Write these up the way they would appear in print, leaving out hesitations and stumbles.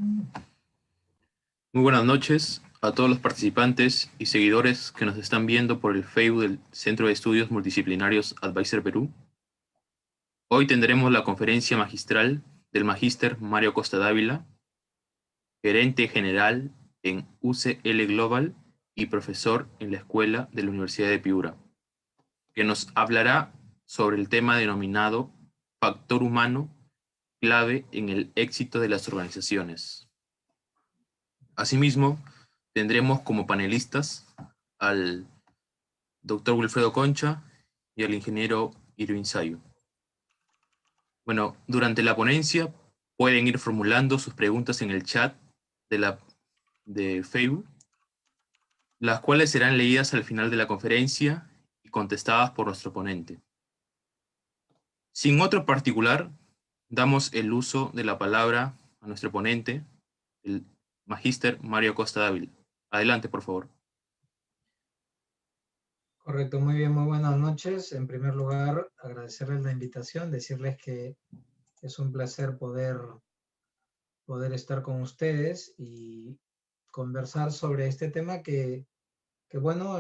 Muy buenas noches a todos los participantes y seguidores que nos están viendo por el Facebook del Centro de Estudios Multidisciplinarios Advisor Perú. Hoy tendremos la conferencia magistral del Magíster Mario Costa Dávila, gerente general en UCL Global y profesor en la Escuela de la Universidad de Piura, que nos hablará sobre el tema denominado factor humano clave en el éxito de las organizaciones. Asimismo, tendremos como panelistas al doctor Wilfredo Concha y al ingeniero Irving Sayo. Bueno, durante la ponencia pueden ir formulando sus preguntas en el chat de Facebook, las cuales serán leídas al final de la conferencia y contestadas por nuestro ponente. Sin otro particular, damos el uso de la palabra a nuestro ponente, el magíster Mario Costa Dávila. Adelante, por favor. Correcto, muy bien, muy buenas noches. En primer lugar, agradecerles la invitación, decirles que es un placer poder estar con ustedes y conversar sobre este tema que bueno,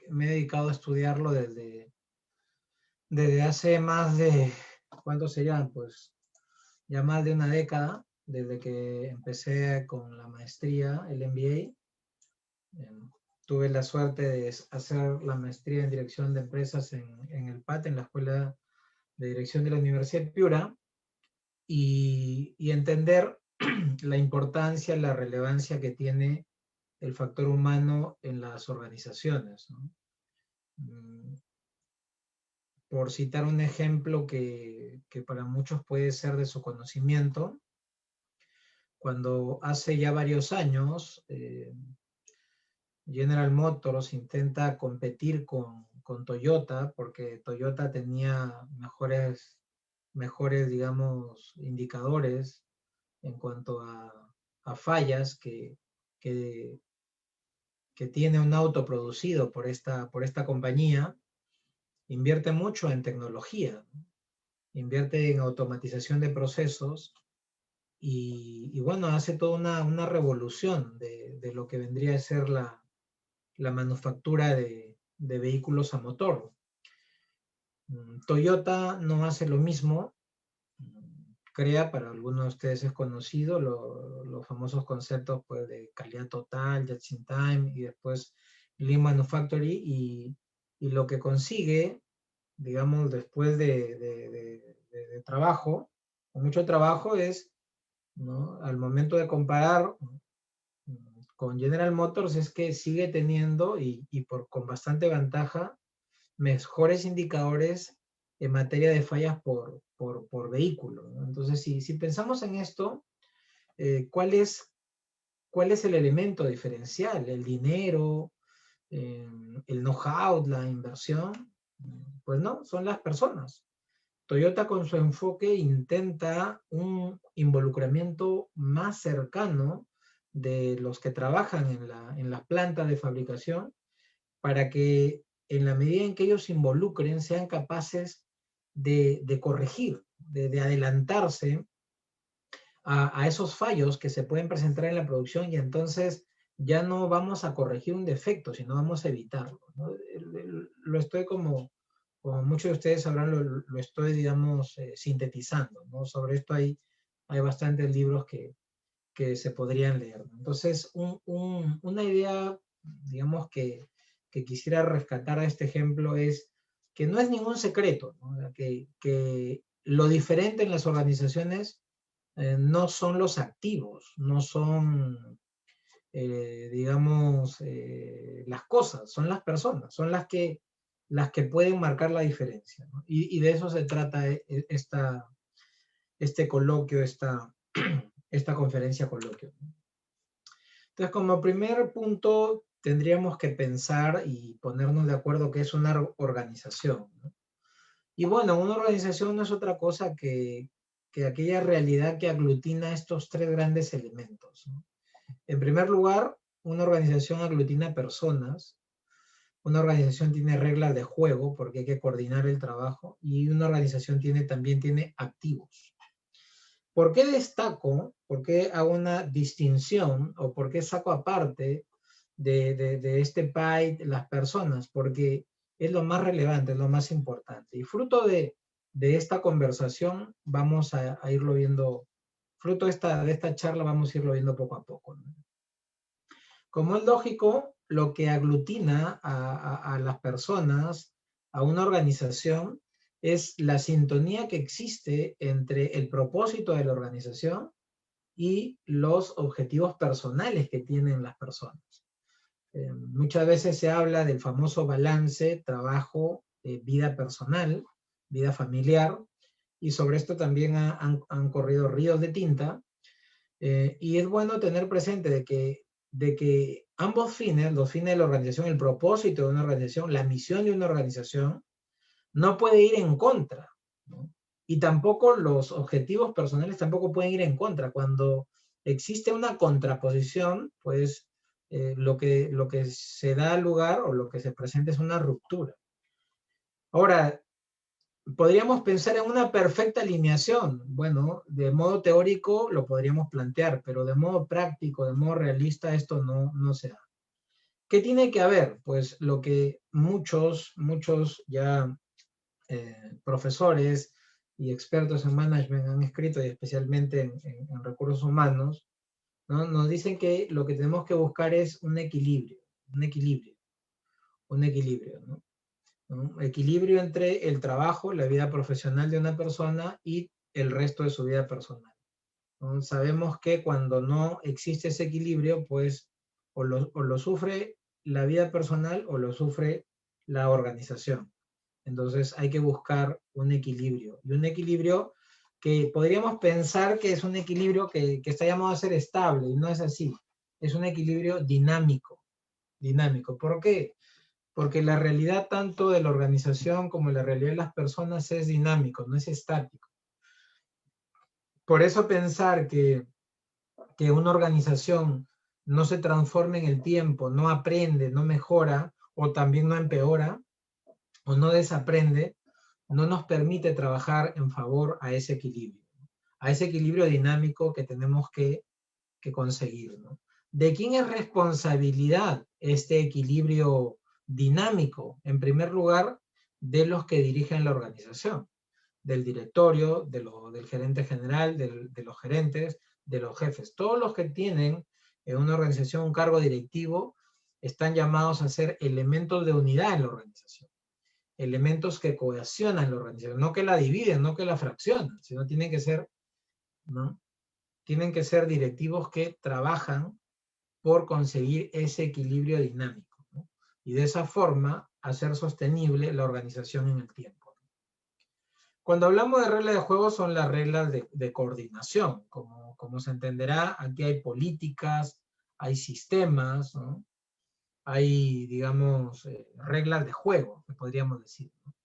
me he dedicado a estudiarlo desde hace más de, ¿cuántos serían? Pues ya más de una década, desde que empecé con la maestría, el MBA. Tuve la suerte de hacer la maestría en dirección de empresas en el PAT, en la Escuela de Dirección de la Universidad de Piura, y entender la importancia, la relevancia que tiene el factor humano en las organizaciones, ¿no? Por citar un ejemplo que para muchos puede ser de su conocimiento, cuando hace ya varios años General Motors intenta competir con Toyota, porque Toyota tenía mejores, digamos, indicadores en cuanto a fallas que tiene un auto producido por esta compañía. Invierte mucho en tecnología, invierte en automatización de procesos y bueno, hace toda una revolución de lo que vendría a ser la manufactura de vehículos a motor. Toyota no hace lo mismo, crea, para algunos de ustedes es conocido, los famosos conceptos pues, de calidad total, just in time y después Lean Manufacturing y lo que consigue, digamos, después de trabajo, con mucho trabajo es, ¿no? Al momento de comparar con General Motors es que sigue teniendo con bastante ventaja mejores indicadores en materia de fallas por vehículo, ¿no? Entonces, si pensamos en esto, ¿cuál es el elemento diferencial? ¿El dinero? ¿El know-how? ¿La inversión? Pues no, son las personas. Toyota con su enfoque intenta un involucramiento más cercano de los que trabajan en la planta de fabricación para que en la medida en que ellos se involucren sean capaces de corregir, de adelantarse a esos fallos que se pueden presentar en la producción y entonces ya no vamos a corregir un defecto, sino vamos a evitarlo, ¿no? Lo estoy como muchos de ustedes sabrán, lo estoy, digamos, sintetizando, ¿no? Sobre esto hay bastantes libros que se podrían leer, ¿no? Entonces, una idea, digamos, que quisiera rescatar a este ejemplo es que no es ningún secreto, ¿no? Que lo diferente en las organizaciones no son los activos, no son, digamos, las cosas, son las personas, son las que pueden marcar la diferencia, ¿no? Y de eso se trata este coloquio, esta conferencia coloquio. Entonces, como primer punto, tendríamos que pensar y ponernos de acuerdo qué es una organización, ¿no? Y bueno, una organización no es otra cosa que aquella realidad que aglutina estos tres grandes elementos, ¿no? En primer lugar, una organización aglutina personas, una organización tiene reglas de juego porque hay que coordinar el trabajo y una organización también tiene activos. ¿Por qué destaco? ¿Por qué hago una distinción? ¿O por qué saco aparte de este pie las personas? Porque es lo más relevante, es lo más importante. Y fruto de esta conversación vamos a irlo viendo, fruto de esta charla vamos a irlo viendo poco a poco, ¿no? Como es lógico, lo que aglutina a las personas, a una organización, es la sintonía que existe entre el propósito de la organización y los objetivos personales que tienen las personas. Muchas veces se habla del famoso balance, trabajo, vida personal, vida familiar, y sobre esto también han corrido ríos de tinta, y es bueno tener presente de que ambos fines, los fines de la organización, el propósito de una organización, la misión de una organización, no puede ir en contra, ¿no? Y tampoco los objetivos personales tampoco pueden ir en contra. Cuando existe una contraposición, pues lo que se da lugar o lo que se presenta es una ruptura. Ahora, podríamos pensar en una perfecta alineación. Bueno, de modo teórico lo podríamos plantear, pero de modo práctico, de modo realista, esto no se da. ¿Qué tiene que haber? Pues lo que muchos ya profesores y expertos en management han escrito, y especialmente en recursos humanos, ¿no? Nos dicen que lo que tenemos que buscar es un equilibrio, ¿no? Un equilibrio entre el trabajo, la vida profesional de una persona y el resto de su vida personal, ¿no? Sabemos que cuando no existe ese equilibrio, pues o lo sufre la vida personal o lo sufre la organización. Entonces hay que buscar un equilibrio. Y un equilibrio que podríamos pensar que es un equilibrio que está llamado a ser estable, y no es así. Es un equilibrio dinámico. Dinámico. ¿Por qué? Porque la realidad tanto de la organización como la realidad de las personas es dinámico, no es estático. Por eso pensar que una organización no se transforma en el tiempo, no aprende, no mejora, o también no empeora, o no desaprende, no nos permite trabajar en favor a ese equilibrio dinámico que tenemos que conseguir, ¿no? ¿De quién es responsabilidad este equilibrio dinámico? En primer lugar, de los que dirigen la organización, del directorio, del gerente general, de los gerentes, de los jefes. Todos los que tienen en una organización un cargo directivo están llamados a ser elementos de unidad en la organización, elementos que cohesionan la organización, no que la dividen, no que la fraccionan, sino tienen que ser, ¿no? Tienen que ser directivos que trabajan por conseguir ese equilibrio dinámico, ¿no? Y de esa forma hacer sostenible la organización en el tiempo. Cuando hablamos de reglas de juego son las reglas de coordinación. Como se entenderá, aquí hay políticas, hay sistemas, ¿no? Hay, digamos, reglas de juego, que podríamos decir, ¿no?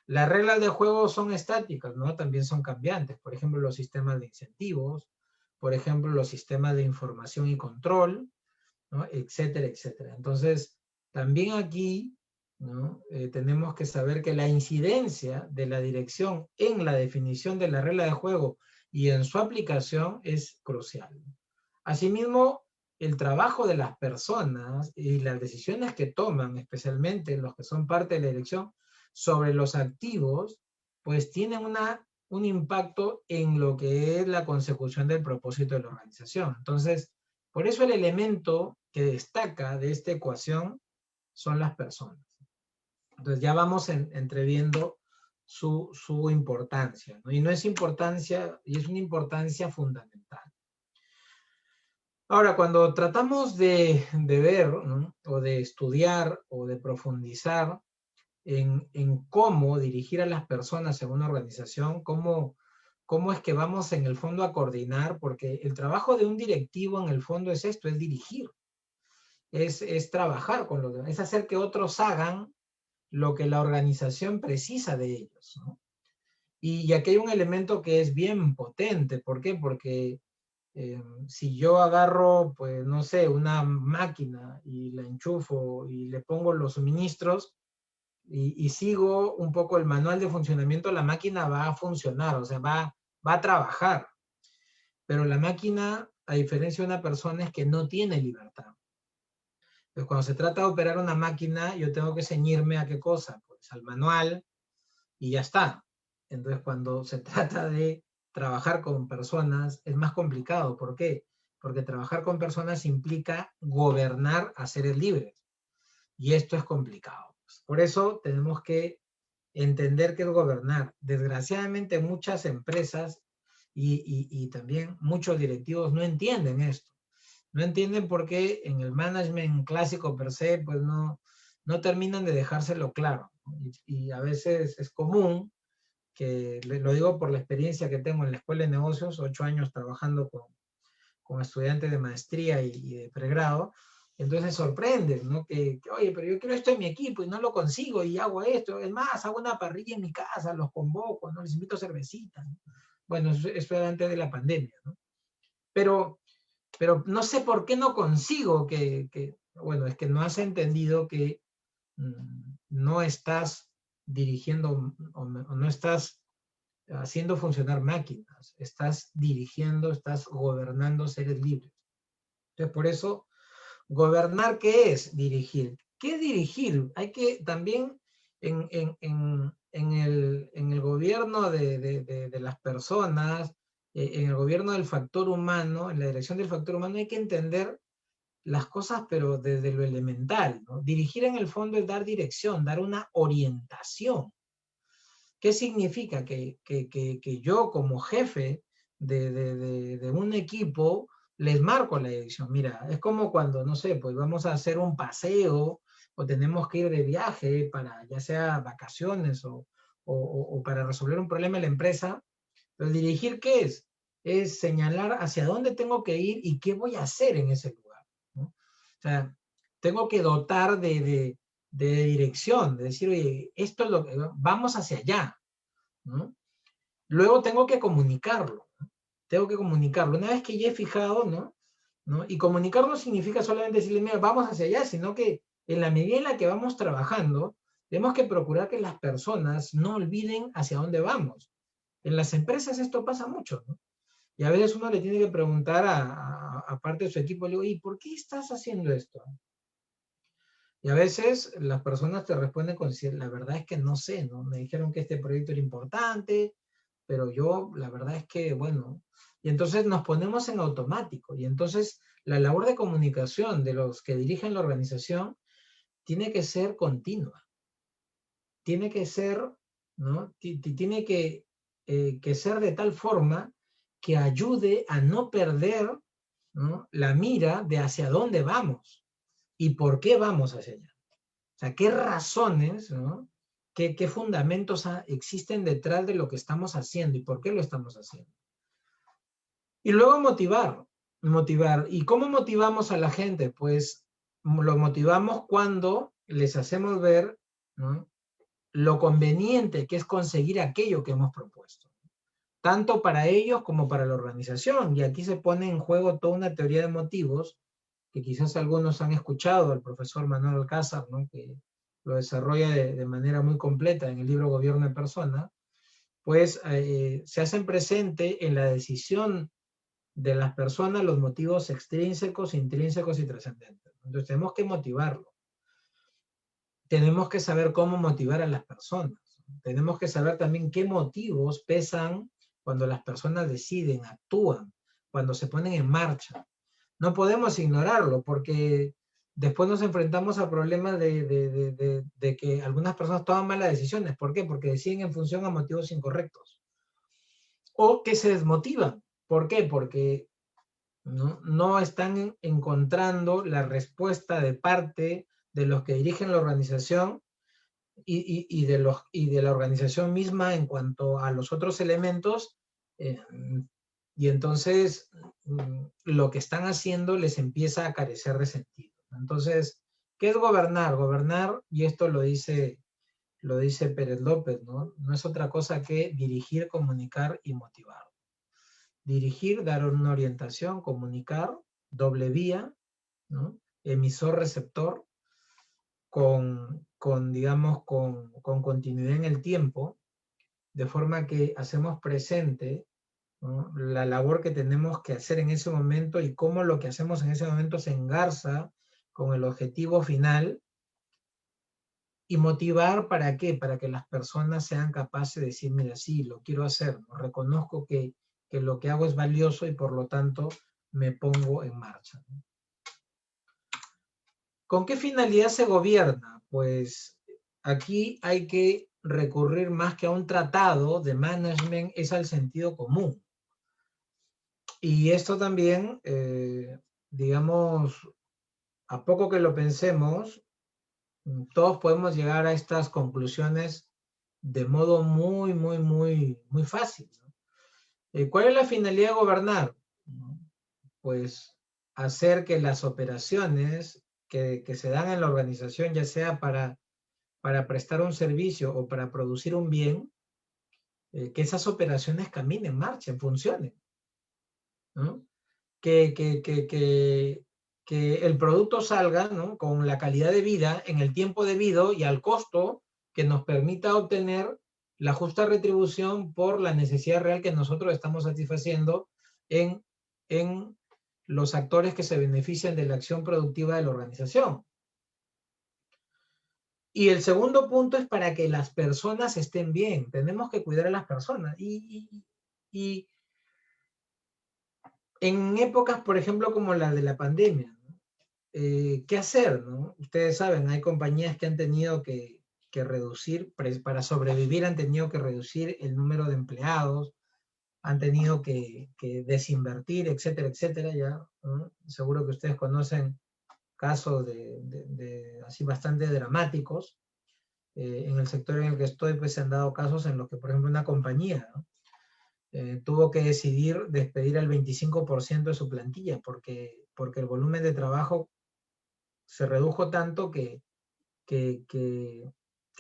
Las reglas de juego son estáticas, ¿no? También son cambiantes. Por ejemplo, los sistemas de incentivos, por ejemplo, los sistemas de información y control, ¿no? Etcétera, etcétera. Entonces, también aquí, ¿no? Tenemos que saber que la incidencia de la dirección en la definición de la regla de juego y en su aplicación es crucial. Asimismo, el trabajo de las personas y las decisiones que toman, especialmente los que son parte de la dirección, sobre los activos, pues tienen un impacto en lo que es la consecución del propósito de la organización. Entonces, por eso el elemento que destaca de esta ecuación son las personas. Entonces ya vamos entreviendo su importancia, ¿no? Y no es importancia, y es una importancia fundamental. Ahora, cuando tratamos de ver, ¿no? O de estudiar o de profundizar en cómo dirigir a las personas en una organización, cómo es que vamos en el fondo a coordinar, porque el trabajo de un directivo en el fondo es esto, es dirigir, es trabajar con los demás, es hacer que otros hagan lo que la organización precisa de ellos, ¿no? Y aquí hay un elemento que es bien potente. ¿Por qué? Porque si yo agarro, pues no sé, una máquina y la enchufo y le pongo los suministros y sigo un poco el manual de funcionamiento, la máquina va a funcionar, o sea, va a trabajar. Pero la máquina, a diferencia de una persona, es que no tiene libertad. Entonces, cuando se trata de operar una máquina, yo tengo que ceñirme a qué cosa, pues al manual y ya está. Entonces, cuando se trata de trabajar con personas, es más complicado. ¿Por qué? Porque trabajar con personas implica gobernar a seres libres. Y esto es complicado. Por eso tenemos que entender qué es gobernar. Desgraciadamente, muchas empresas y también muchos directivos no entienden esto. No entienden por qué en el management clásico per se, pues no terminan de dejárselo claro. Y a veces es común que, lo digo por la experiencia que tengo en la Escuela de Negocios, 8 años trabajando con estudiantes de maestría y de pregrado, entonces sorprende, ¿no? Oye, pero yo quiero esto en mi equipo y no lo consigo y hago esto, es más, hago una parrilla en mi casa, los convoco, ¿no? Les invito a cervecitas, ¿no? Bueno, eso era antes de la pandemia, ¿no? Pero no sé por qué no consigo bueno, es que no has entendido que no estás dirigiendo o no estás haciendo funcionar máquinas, estás dirigiendo, estás gobernando seres libres. Entonces, por eso, gobernar, ¿qué es? Dirigir. ¿Qué es dirigir? Hay que también en el gobierno de las personas, en el gobierno del factor humano, en la dirección del factor humano, hay que entender las cosas, pero desde lo elemental, ¿no? Dirigir en el fondo es dar dirección, dar una orientación. ¿Qué significa? Que yo como jefe de un equipo les marco la dirección. Mira, es como cuando, no sé, pues vamos a hacer un paseo o tenemos que ir de viaje para ya sea vacaciones o para resolver un problema en la empresa. Pero dirigir, ¿qué es? Es señalar hacia dónde tengo que ir y qué voy a hacer en ese lugar, ¿no? O sea, tengo que dotar de dirección, de decir, oye, esto es lo que, vamos hacia allá, ¿no? Luego tengo que comunicarlo, ¿no? Tengo que comunicarlo. Una vez que ya he fijado, ¿no? Y comunicar no significa solamente decirle, mira, vamos hacia allá, sino que en la medida en la que vamos trabajando, tenemos que procurar que las personas no olviden hacia dónde vamos. En las empresas esto pasa mucho, ¿no? Y a veces uno le tiene que preguntar a parte de su equipo, le digo, ¿y por qué estás haciendo esto? Y a veces las personas te responden con decir, la verdad es que no sé, ¿no? Me dijeron que este proyecto era importante, pero yo, la verdad es que, bueno, y entonces nos ponemos en automático. Y entonces la labor de comunicación de los que dirigen la organización tiene que ser continua. Tiene que ser, ¿no? Tiene que ser de tal forma que ayude a no perder, ¿no? La mira de hacia dónde vamos y por qué vamos hacia allá. O sea, qué razones, ¿no? ¿Qué fundamentos existen detrás de lo que estamos haciendo y por qué lo estamos haciendo? Y luego motivar. ¿Y cómo motivamos a la gente? Pues lo motivamos cuando les hacemos ver, ¿no? Lo conveniente que es conseguir aquello que hemos propuesto, tanto para ellos como para la organización. Y aquí se pone en juego toda una teoría de motivos que quizás algunos han escuchado al profesor Manuel Alcázar, ¿no? Que lo desarrolla de manera muy completa en el libro Gobierno en Persona, pues se hacen presente en la decisión de las personas los motivos extrínsecos, intrínsecos y trascendentes. Entonces tenemos que motivarlo. Tenemos que saber cómo motivar a las personas. Tenemos que saber también qué motivos pesan cuando las personas deciden, actúan, cuando se ponen en marcha. No podemos ignorarlo porque después nos enfrentamos a problemas de que algunas personas toman malas decisiones. ¿Por qué? Porque deciden en función a motivos incorrectos. O que se desmotivan. ¿Por qué? Porque no están encontrando la respuesta de parte de los que dirigen la organización y de la organización misma en cuanto a los otros elementos, y entonces lo que están haciendo les empieza a carecer de sentido. Entonces, ¿qué es gobernar? Gobernar, y esto lo dice Pérez López, ¿no? No es otra cosa que dirigir, comunicar y motivar. Dirigir, dar una orientación, comunicar, doble vía, ¿no? Emisor-receptor, digamos, con continuidad en el tiempo, de forma que hacemos presente, ¿no? La labor que tenemos que hacer en ese momento y cómo lo que hacemos en ese momento se engarza con el objetivo final, y motivar ¿para qué? Para que las personas sean capaces de decir, mira, sí, lo quiero hacer, ¿no? Reconozco que lo que hago es valioso y por lo tanto me pongo en marcha, ¿no? ¿Con qué finalidad se gobierna? Pues aquí hay que recurrir más que a un tratado de management, es al sentido común. Y esto también, digamos, a poco que lo pensemos, todos podemos llegar a estas conclusiones de modo muy fácil, ¿no? ¿Cuál es la finalidad de gobernar? Pues hacer que las operaciones que se dan en la organización, ya sea para prestar un servicio o para producir un bien, que esas operaciones caminen, marchen, funcionen, ¿no? Que el producto salga, ¿no? Con la calidad de vida, en el tiempo debido y al costo que nos permita obtener la justa retribución por la necesidad real que nosotros estamos satisfaciendo en los actores que se benefician de la acción productiva de la organización. Y el segundo punto es para que las personas estén bien. Tenemos que cuidar a las personas. Y en épocas, por ejemplo, como la de la pandemia, ¿no? ¿Qué hacer, no? Ustedes saben, hay compañías que han tenido que reducir, para sobrevivir han tenido que reducir el número de empleados, han tenido que desinvertir, etcétera, etcétera, ya, ¿no? Seguro que ustedes conocen casos así bastante dramáticos. En el sector en el que estoy, pues se han dado casos en los que, por ejemplo, una compañía, ¿no? Tuvo que decidir despedir al 25% de su plantilla porque el volumen de trabajo se redujo tanto que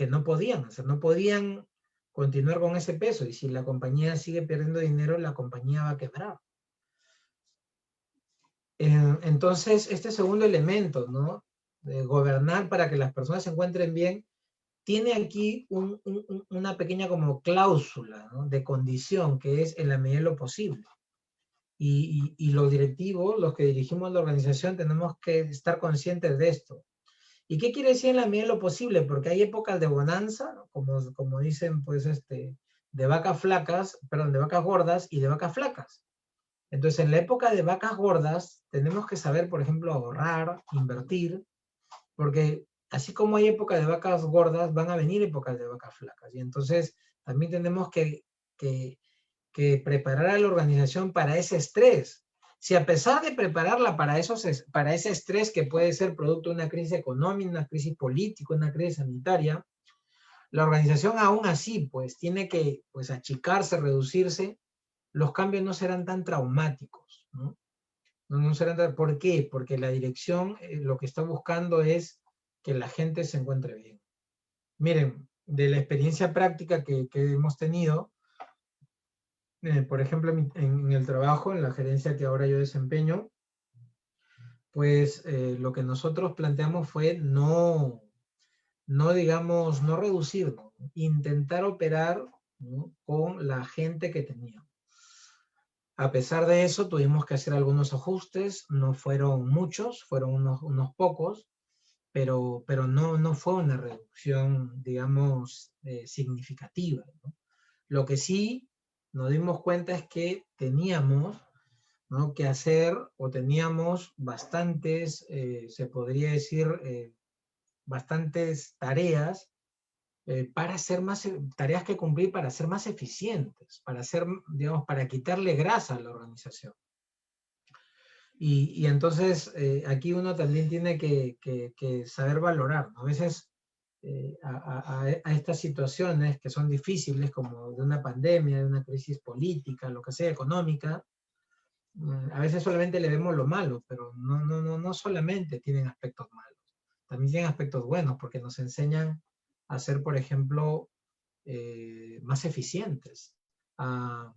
no podían hacer, no podían continuar con ese peso, y si la compañía sigue perdiendo dinero, la compañía va a quebrar. Entonces, este segundo elemento, ¿no? De gobernar para que las personas se encuentren bien, tiene aquí una pequeña como cláusula, ¿no? De condición, que es en la medida de lo posible. Y los directivos, los que dirigimos la organización, tenemos que estar conscientes de esto. ¿Y qué quiere decir en la medida de lo posible? Porque hay épocas de bonanza, ¿no? como dicen, pues, de vacas flacas, perdón, de vacas gordas y de vacas flacas. Entonces, en la época de vacas gordas, tenemos que saber, por ejemplo, ahorrar, invertir, porque así como hay épocas de vacas gordas, van a venir épocas de vacas flacas. Y entonces, también tenemos que preparar a la organización para ese estrés. Si a pesar de prepararla para ese estrés que puede ser producto de una crisis económica, una crisis política, una crisis sanitaria, la organización aún así pues tiene que pues achicarse, reducirse, los cambios no serán tan traumáticos, ¿no? No serán tan, ¿por qué? Porque la dirección lo que está buscando es que la gente se encuentre bien. Miren, de la experiencia práctica que hemos tenido, por ejemplo, en el trabajo, en la gerencia que ahora yo desempeño, pues lo que nosotros planteamos fue no digamos, no reducirnos, intentar operar, ¿no? Con la gente que teníamos. A pesar de eso, tuvimos que hacer algunos ajustes, no fueron muchos, fueron unos pocos, pero no fue una reducción, digamos, significativa, ¿no? Lo que sí nos dimos cuenta es que teníamos, ¿no? que hacer, o teníamos bastantes, se podría decir, bastantes tareas para ser más, tareas que cumplir para ser más eficientes, para ser, digamos, para quitarle grasa a la organización. Y entonces aquí uno también tiene que saber valorar, ¿no? A veces a estas situaciones que son difíciles, como de una pandemia, de una crisis política, lo que sea, económica, a veces solamente le vemos lo malo, pero no solamente tienen aspectos malos, también tienen aspectos buenos, porque nos enseñan a ser, por ejemplo, más eficientes, a,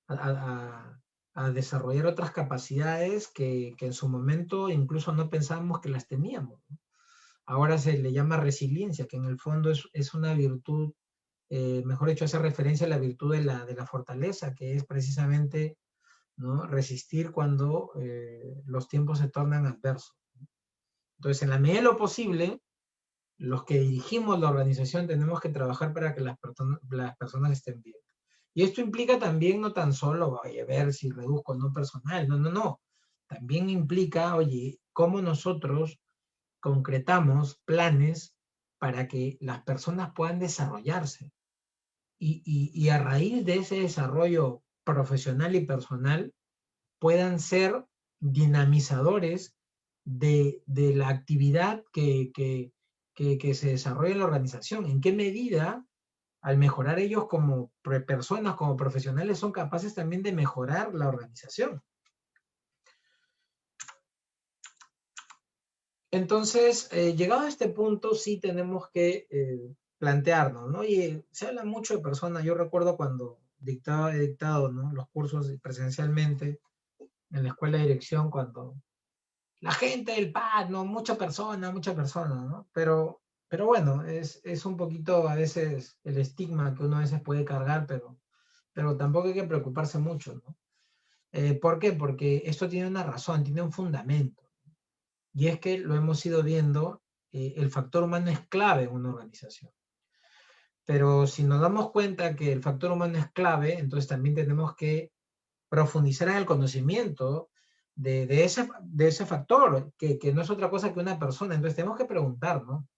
a desarrollar otras capacidades que en su momento incluso no pensábamos que las teníamos, ¿no? Ahora se le llama resiliencia, que en el fondo es una virtud mejor dicho, hace referencia a la virtud de la fortaleza, que es precisamente, ¿no?, resistir cuando los tiempos se tornan adversos. Entonces, en la medida de lo posible, los que dirigimos la organización tenemos que trabajar para que las personas estén bien. Y esto implica también no tan solo, oye, ver si reduzco o no personal, no. También implica, oye, cómo nosotros concretamos planes para que las personas puedan desarrollarse. Y a raíz de ese desarrollo profesional y personal puedan ser dinamizadores de la actividad que se desarrolla en la organización. ¿En qué medida, al mejorar ellos como personas, como profesionales, son capaces también de mejorar la organización? Entonces, llegado a este punto, sí tenemos que plantearnos, ¿no? Y se habla mucho de personas. Yo recuerdo cuando he dictado, ¿no?, los cursos presencialmente en la escuela de dirección, cuando la gente del PAD, ¿no? Mucha persona, ¿no? Pero bueno, es un poquito a veces el estigma que uno a veces puede cargar, pero tampoco hay que preocuparse mucho, ¿no? ¿Por qué? Porque esto tiene una razón, tiene un fundamento. Y es que lo hemos ido viendo, el factor humano es clave en una organización. Pero si nos damos cuenta que el factor humano es clave, entonces también tenemos que profundizar en el conocimiento de ese factor, que no es otra cosa que una persona. Entonces tenemos que preguntar, ¿no?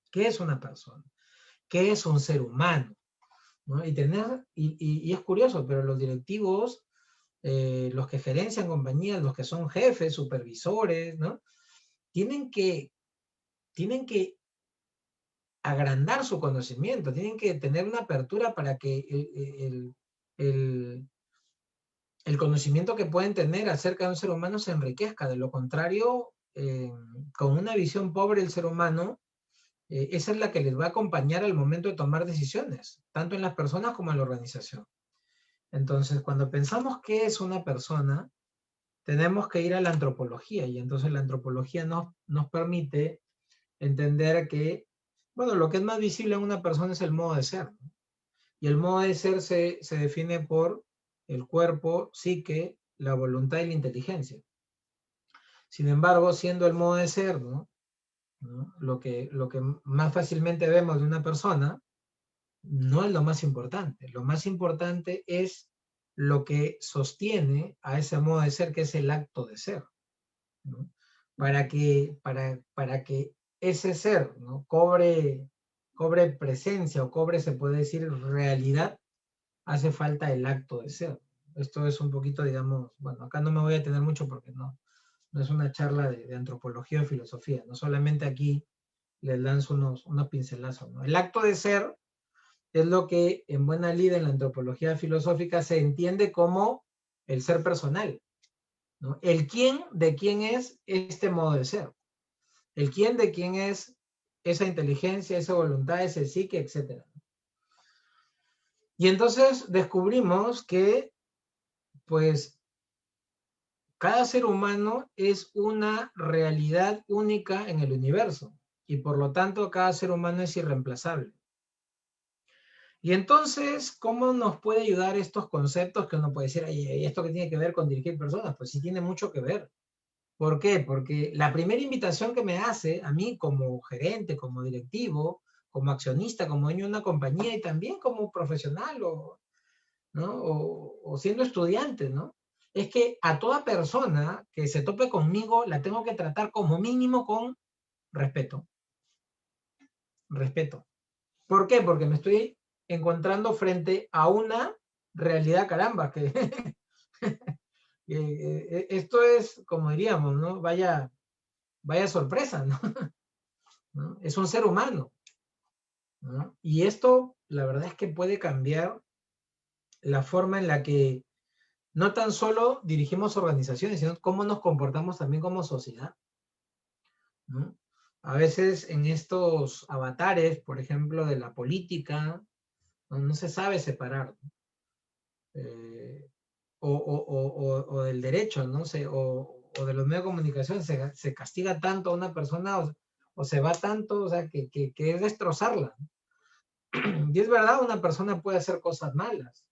¿Qué es una persona? ¿Qué es un ser humano? ¿No? Y es curioso, pero los directivos, los que gerencian compañías, los que son jefes, supervisores, ¿no?, tienen que agrandar su conocimiento, tienen que tener una apertura para que el conocimiento que pueden tener acerca de un ser humano se enriquezca. De lo contrario, con una visión pobre del ser humano, esa es la que les va a acompañar al momento de tomar decisiones, tanto en las personas como en la organización. Entonces, cuando pensamos qué es una persona, tenemos que ir a la antropología, y entonces la antropología nos permite entender que, bueno, lo que es más visible en una persona es el modo de ser, ¿no? Y el modo de ser se define por el cuerpo, psique, la voluntad y la inteligencia. Sin embargo, siendo el modo de ser, ¿no?, lo que más fácilmente vemos de una persona, no es lo más importante. Lo más importante es lo que sostiene a ese modo de ser, que es el acto de ser, ¿no? Para que ese ser, ¿no?, cobre presencia o cobre, se puede decir, realidad, hace falta el acto de ser. Esto es un poquito, digamos, bueno, acá no me voy a detener mucho porque no es una charla de antropología o filosofía, no solamente aquí les lanzo unos pincelazos, ¿no? El acto de ser es lo que en buena lid en la antropología filosófica se entiende como el ser personal, ¿no? El quién de quién es este modo de ser, el quién de quién es esa inteligencia, esa voluntad, ese psique, etc. Y entonces descubrimos que, pues, cada ser humano es una realidad única en el universo, y por lo tanto cada ser humano es irreemplazable. Y entonces, ¿cómo nos puede ayudar estos conceptos que uno puede decir, ¿y esto qué tiene que ver con dirigir personas? Pues sí tiene mucho que ver. ¿Por qué? Porque la primera invitación que me hace a mí como gerente, como directivo, como accionista, como dueño de una compañía y también como profesional ¿no?, o siendo estudiante, ¿no?, es que a toda persona que se tope conmigo la tengo que tratar como mínimo con respeto. Respeto. ¿Por qué? Porque me estoy encontrando frente a una realidad, caramba, que esto es, como diríamos, ¿no?, vaya sorpresa, ¿no? ¿No? Es un ser humano, ¿no? Y esto, la verdad es que puede cambiar la forma en la que no tan solo dirigimos organizaciones, sino cómo nos comportamos también como sociedad, ¿no? A veces en estos avatares, por ejemplo, de la política, no se sabe separar, ¿no? O del derecho, ¿no? O de los medios de comunicación, se castiga tanto a una persona o se va tanto, o sea, que es destrozarla, ¿no? Y es verdad, una persona puede hacer cosas malas,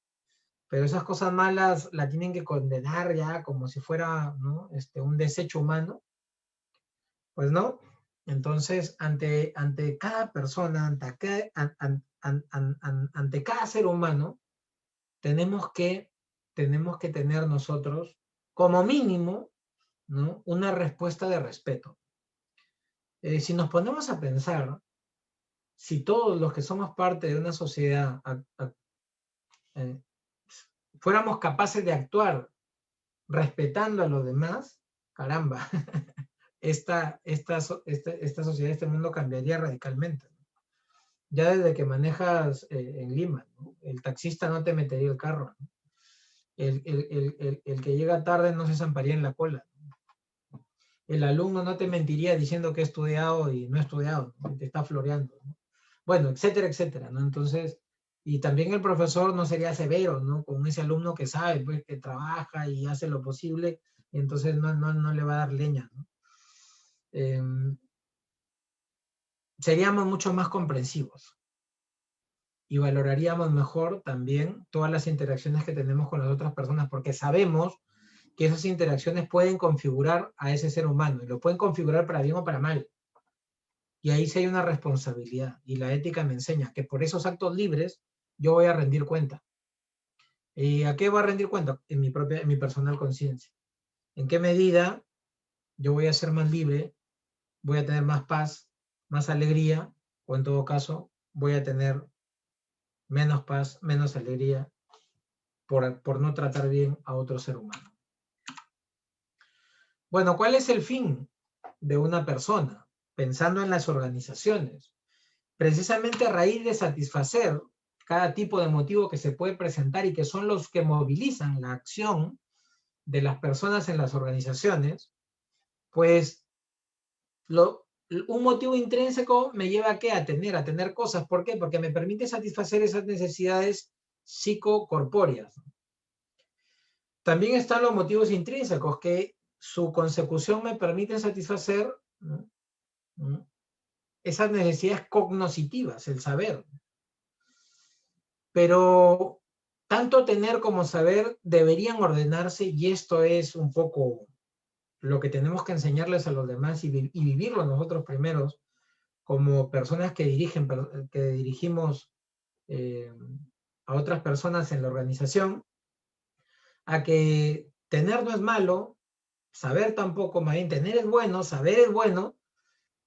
pero esas cosas malas la tienen que condenar ya como si fuera, ¿no? Un desecho humano. Pues no. Entonces, ante cada persona, ante cada ser humano, tenemos que tener nosotros, como mínimo, ¿no? Una respuesta de respeto. Si nos ponemos a pensar, si todos los que somos parte de una sociedad eh, fuéramos capaces de actuar respetando a los demás, caramba, esta sociedad, este mundo cambiaría radicalmente. Ya desde que manejas en Lima, ¿no? El taxista no te metería el carro, ¿no? El que llega tarde no se zamparía en la cola. El alumno no te mentiría diciendo que ha estudiado y no ha estudiado, ¿no? Te está floreando, ¿no? Bueno, etcétera, etcétera, ¿no? Entonces, y también el profesor no sería severo, ¿no? Con ese alumno que sabe, pues, que trabaja y hace lo posible, y entonces no le va a dar leña, ¿no? Seríamos mucho más comprensivos y valoraríamos mejor también todas las interacciones que tenemos con las otras personas, porque sabemos que esas interacciones pueden configurar a ese ser humano, y lo pueden configurar para bien o para mal. Y ahí sí hay una responsabilidad, y la ética me enseña que por esos actos libres yo voy a rendir cuenta. ¿Y a qué voy a rendir cuenta? En mi personal conciencia. ¿En qué medida yo voy a ser más libre, voy a tener más paz, más alegría, o en todo caso voy a tener menos paz, menos alegría por no tratar bien a otro ser humano? Bueno, ¿cuál es el fin de una persona? Pensando en las organizaciones. Precisamente a raíz de satisfacer cada tipo de motivo que se puede presentar y que son los que movilizan la acción de las personas en las organizaciones, pues un motivo intrínseco me lleva a tener cosas. ¿Por qué? Porque me permite satisfacer esas necesidades psicocorpóreas. También están los motivos intrínsecos, que su consecución me permite satisfacer, ¿no?, esas necesidades cognoscitivas, el saber. Pero tanto tener como saber deberían ordenarse, y esto es un poco lo que tenemos que enseñarles a los demás y vivirlo nosotros primeros como personas que dirigimos a otras personas en la organización, a que tener no es malo, saber tampoco, más bien tener es bueno, saber es bueno,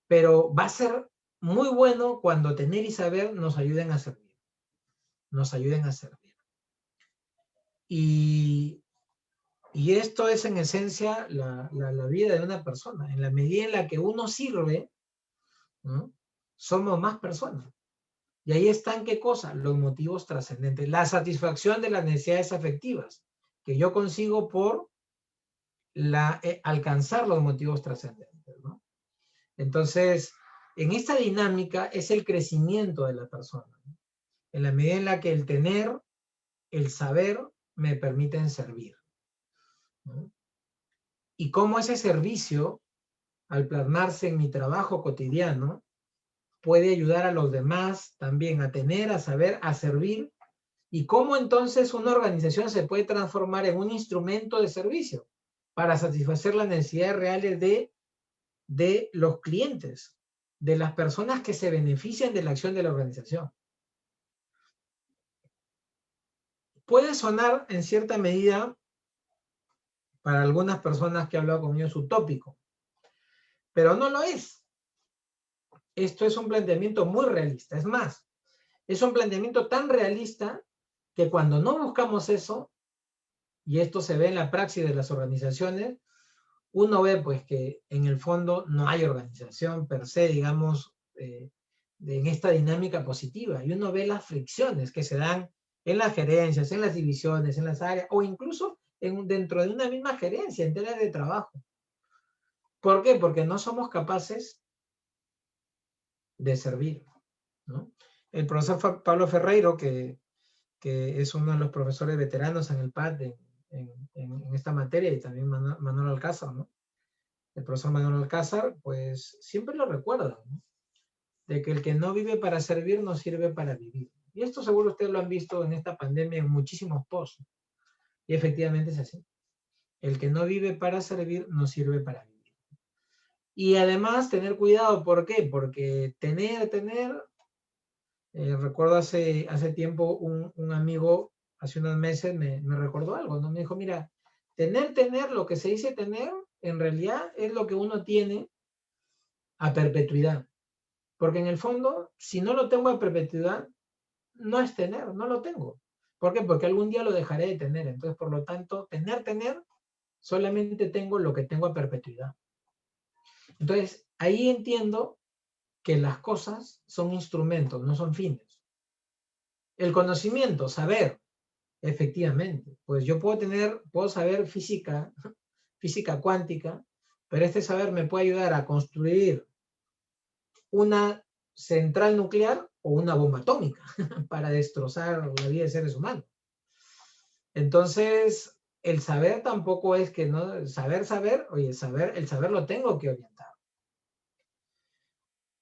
pero va a ser muy bueno cuando tener y saber nos ayuden a servir. Nos ayuden a servir. Y esto es en esencia la vida de una persona. En la medida en la que uno sirve, ¿no?, somos más personas. Y ahí están, ¿qué cosa? Los motivos trascendentes. La satisfacción de las necesidades afectivas que yo consigo por alcanzar los motivos trascendentes, ¿no? Entonces, en esta dinámica es el crecimiento de la persona, ¿no?, en la medida en la que el tener, el saber, me permiten servir, ¿no? Y cómo ese servicio, al plasmarse en mi trabajo cotidiano, puede ayudar a los demás también a tener, a saber, a servir, y cómo entonces una organización se puede transformar en un instrumento de servicio para satisfacer las necesidades reales de los clientes, de las personas que se benefician de la acción de la organización. Puede sonar en cierta medida, para algunas personas que he hablado con ellos, utópico, pero no lo es. Esto es un planteamiento muy realista. Es más, es un planteamiento tan realista que cuando no buscamos eso, y esto se ve en la praxis de las organizaciones, uno ve pues que en el fondo no hay organización per se, digamos, en esta dinámica positiva, y uno ve las fricciones que se dan en las gerencias, en las divisiones, en las áreas, o incluso dentro de una misma gerencia, en áreas de trabajo. ¿Por qué? Porque no somos capaces de servir, ¿no? El profesor Pablo Ferreiro, que es uno de los profesores veteranos en el PAD en esta materia, y también Manuel Alcázar, ¿no? El profesor Manuel Alcázar, pues siempre lo recuerda, ¿no?, de que el que no vive para servir no sirve para vivir. Y esto seguro ustedes lo han visto en esta pandemia en muchísimos posts. Y efectivamente es así. El que no vive para servir no sirve para vivir. Y además tener cuidado, ¿por qué? Porque recuerdo hace tiempo un amigo, hace unos meses, me recordó algo, ¿no? Me dijo, mira, tener, lo que se dice tener, en realidad es lo que uno tiene a perpetuidad. Porque en el fondo, si no lo tengo a perpetuidad, no es tener, no lo tengo. ¿Por qué? Porque algún día lo dejaré de tener. Entonces, por lo tanto, tener, solamente tengo lo que tengo a perpetuidad. Entonces, ahí entiendo que las cosas son instrumentos, no son fines. El conocimiento, saber, efectivamente, pues yo puedo saber física cuántica, pero este saber me puede ayudar a construir una central nuclear o una bomba atómica para destrozar la vida de seres humanos. Entonces, el saber tampoco es que no, saber, oye, el saber lo tengo que orientar.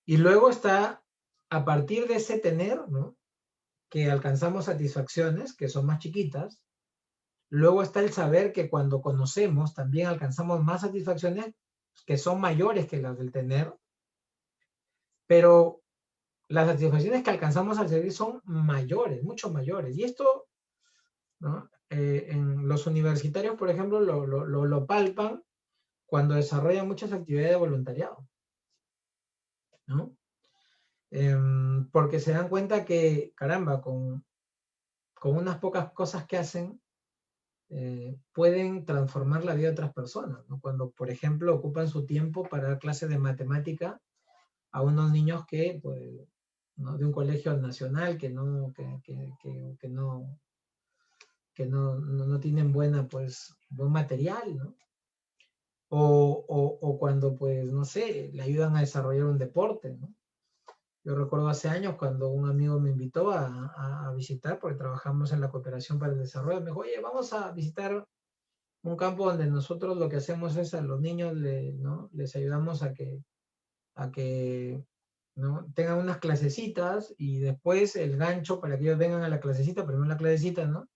Y luego está, a partir de ese tener, ¿no?, que alcanzamos satisfacciones que son más chiquitas. Luego está el saber que cuando conocemos también alcanzamos más satisfacciones que son mayores que las del tener. Pero las satisfacciones que alcanzamos al servir son mayores, mucho mayores. Y esto, ¿no?, en los universitarios, por ejemplo, lo palpan cuando desarrollan muchas actividades de voluntariado, ¿no? Porque se dan cuenta que, caramba, con unas pocas cosas que hacen, pueden transformar la vida de otras personas, ¿no? Cuando, por ejemplo, ocupan su tiempo para dar clases de matemática a unos niños que, pues, ¿no?, de un colegio nacional que no tienen buen material, ¿no? O cuando, pues, no sé, le ayudan a desarrollar un deporte, ¿no? Yo recuerdo hace años cuando un amigo me invitó a visitar, porque trabajamos en la cooperación para el desarrollo, me dijo, oye, vamos a visitar un campo donde nosotros lo que hacemos es a los niños, ¿no?, les ayudamos a que ¿no?, tengan unas clasecitas y después el gancho para que ellos vengan a la clasecita, primero la clasecita, ¿no?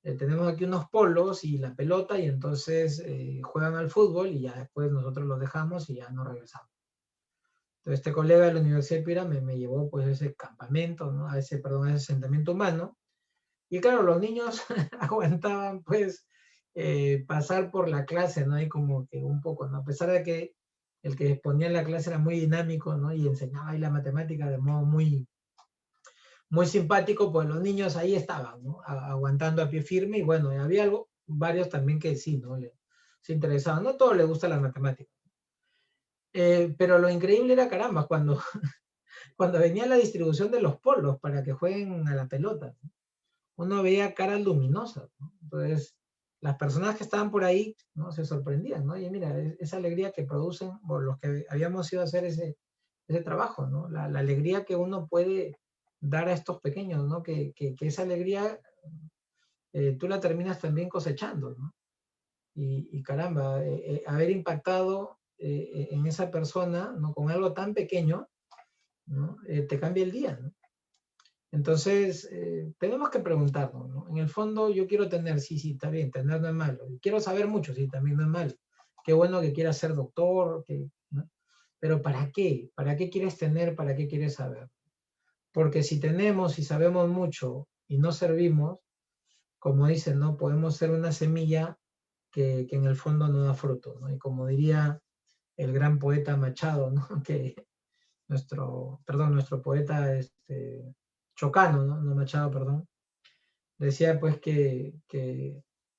Tenemos aquí unos polos y la pelota y entonces juegan al fútbol y ya después nosotros los dejamos y ya no regresamos. Entonces este colega de la Universidad de Piura me llevó pues a ese campamento, ¿no?, a ese asentamiento humano. Y claro, los niños aguantaban pues pasar por la clase, ¿no? Y como que un poco, ¿no? A pesar de que el que exponía la clase era muy dinámico, ¿no?, y enseñaba ahí la matemática de modo muy, muy simpático, pues los niños ahí estaban, ¿no?, aguantando a pie firme. Y bueno, había varios también que sí, ¿no?, se interesaban. No a todos les gusta la matemática. Pero lo increíble era, caramba, cuando venía la distribución de los polos para que jueguen a la pelota, ¿no?, uno veía caras luminosas, ¿no? Entonces, las personas que estaban por ahí, ¿no?, se sorprendían, ¿no? Y mira, esa alegría que producen, o los que habíamos ido a hacer ese trabajo, ¿no? La alegría que uno puede dar a estos pequeños, ¿no? Que esa alegría tú la terminas también cosechando, ¿no? Y caramba, haber impactado en esa persona, ¿no?, con algo tan pequeño, ¿no?, te cambia el día, ¿no? Entonces, tenemos que preguntarnos, ¿no? En el fondo, yo quiero tener, sí, está bien, tener no es malo. Quiero saber mucho, sí, también no es malo. Qué bueno que quieras ser doctor, ¿no? Pero ¿para qué? ¿Para qué quieres tener? ¿Para qué quieres saber? Porque si tenemos y sabemos mucho y no servimos, como dicen, ¿no?, podemos ser una semilla que en el fondo no da fruto, ¿no? Y como diría el gran poeta Machado, ¿no?, que nuestro poeta Chocano, ¿no? No Machado, perdón, decía pues que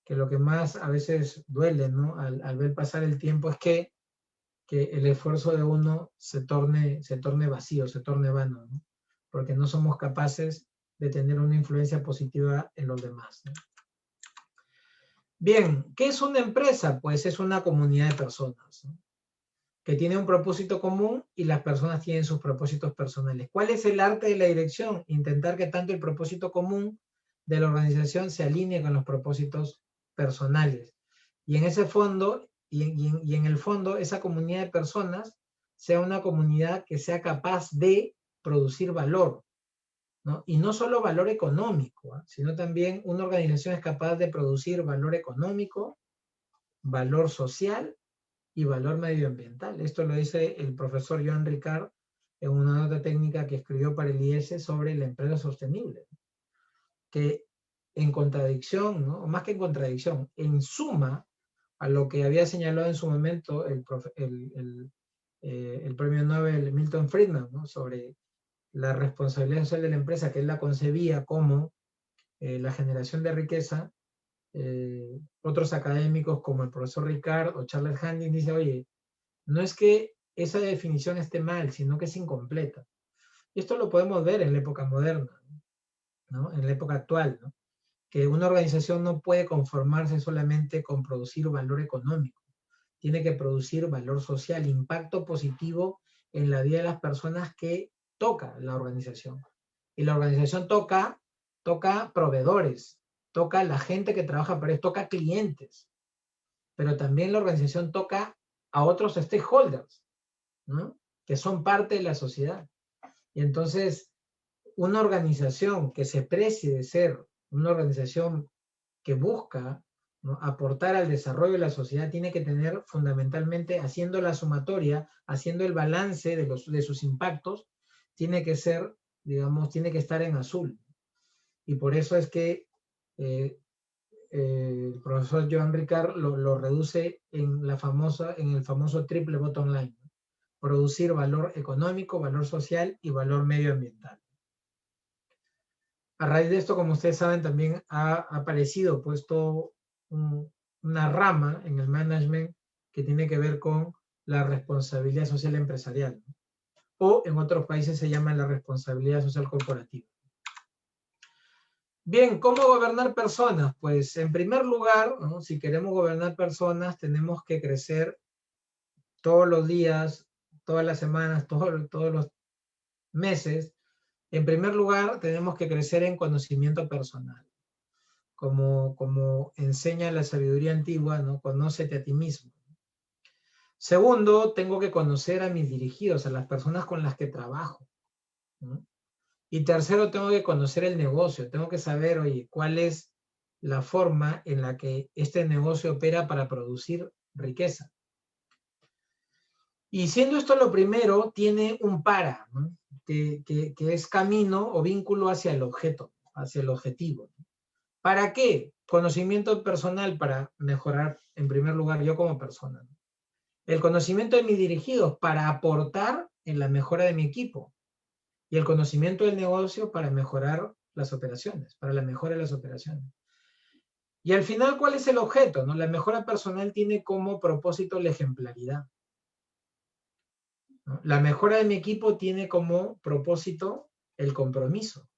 lo que más a veces duele, ¿no?, al ver pasar el tiempo es que el esfuerzo de uno se torne vacío, se torne vano, ¿no?, porque no somos capaces de tener una influencia positiva en los demás, ¿no? Bien, ¿qué es una empresa? Pues es una comunidad de personas, ¿no?, que tiene un propósito común y las personas tienen sus propósitos personales. ¿Cuál es el arte de la dirección? Intentar que tanto el propósito común de la organización se alinee con los propósitos personales. Y en ese fondo, y en el fondo, esa comunidad de personas sea una comunidad que sea capaz de producir valor, ¿no? Y no solo valor económico, ¿eh? Sino también una organización es capaz de producir valor económico, valor social y valor medioambiental. Esto lo dice el profesor Joan Ricard en una nota técnica que escribió para el IES sobre la empresa sostenible, que en contradicción, ¿no? O más que en contradicción, en suma a lo que había señalado en su momento el premio Nobel Milton Friedman, ¿no? Sobre la responsabilidad social de la empresa, que él la concebía como la generación de riqueza. Otros académicos como el profesor Ricard o Charles Handing dicen, oye, no es que esa definición esté mal, sino que es incompleta. Y esto lo podemos ver en la época moderna, ¿no? En la época actual, ¿no? Que una organización no puede conformarse solamente con producir valor económico, tiene que producir valor social, impacto positivo en la vida de las personas que toca la organización. Y la organización toca proveedores, toca la gente que trabaja para eso, toca clientes, pero también la organización toca a otros stakeholders, ¿no? Que son parte de la sociedad. Y entonces, una organización que se precie de ser una organización que busca, ¿no?, aportar al desarrollo de la sociedad, tiene que tener fundamentalmente, haciendo la sumatoria, haciendo el balance de sus impactos, tiene que ser, digamos, tiene que estar en azul. Y por eso es que el profesor Joan Ricard lo reduce en el famoso triple bottom line, ¿no? Producir valor económico, valor social y valor medioambiental. A raíz de esto, como ustedes saben, también ha aparecido puesto una rama en el management que tiene que ver con la responsabilidad social empresarial, ¿no? O en otros países se llama la responsabilidad social corporativa. Bien, ¿cómo gobernar personas? Pues en primer lugar, ¿no?, si queremos gobernar personas, tenemos que crecer todos los días, todas las semanas, todos los meses. En primer lugar, tenemos que crecer en conocimiento personal. Como enseña la sabiduría antigua, ¿no? Conócete a ti mismo. Segundo, tengo que conocer a mis dirigidos, a las personas con las que trabajo, ¿no? Y tercero, tengo que conocer el negocio, tengo que saber, oye, cuál es la forma en la que este negocio opera para producir riqueza. Y siendo esto lo primero, tiene un para, ¿no?, que es camino o vínculo hacia el objeto, hacia el objetivo. ¿Para qué? Conocimiento personal para mejorar, en primer lugar, yo como persona. El conocimiento de mis dirigidos para aportar en la mejora de mi equipo. Y el conocimiento del negocio para mejorar las operaciones, para la mejora de las operaciones. Y al final, ¿cuál es el objeto, no? La mejora personal tiene como propósito la ejemplaridad, ¿no? La mejora de mi equipo tiene como propósito el compromiso.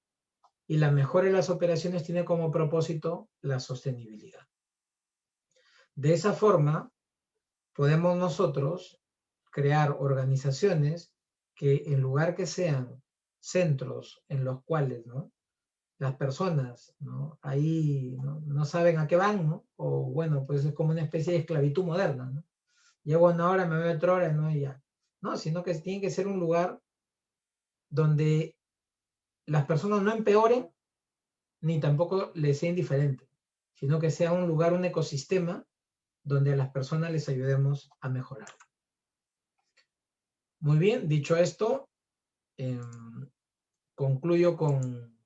Y la mejora de las operaciones tiene como propósito la sostenibilidad. De esa forma, podemos nosotros crear organizaciones que, en lugar que sean centros en los cuales, ¿no?, las personas, ¿no?, ahí no saben a qué van, ¿no? O bueno, pues es como una especie de esclavitud moderna, ¿no? Llego una hora, me voy otra hora, ¿no? Y ya. No, sino que tiene que ser un lugar donde las personas no empeoren ni tampoco les sea indiferente, sino que sea un lugar, un ecosistema donde a las personas les ayudemos a mejorar. Muy bien, dicho esto, concluyo con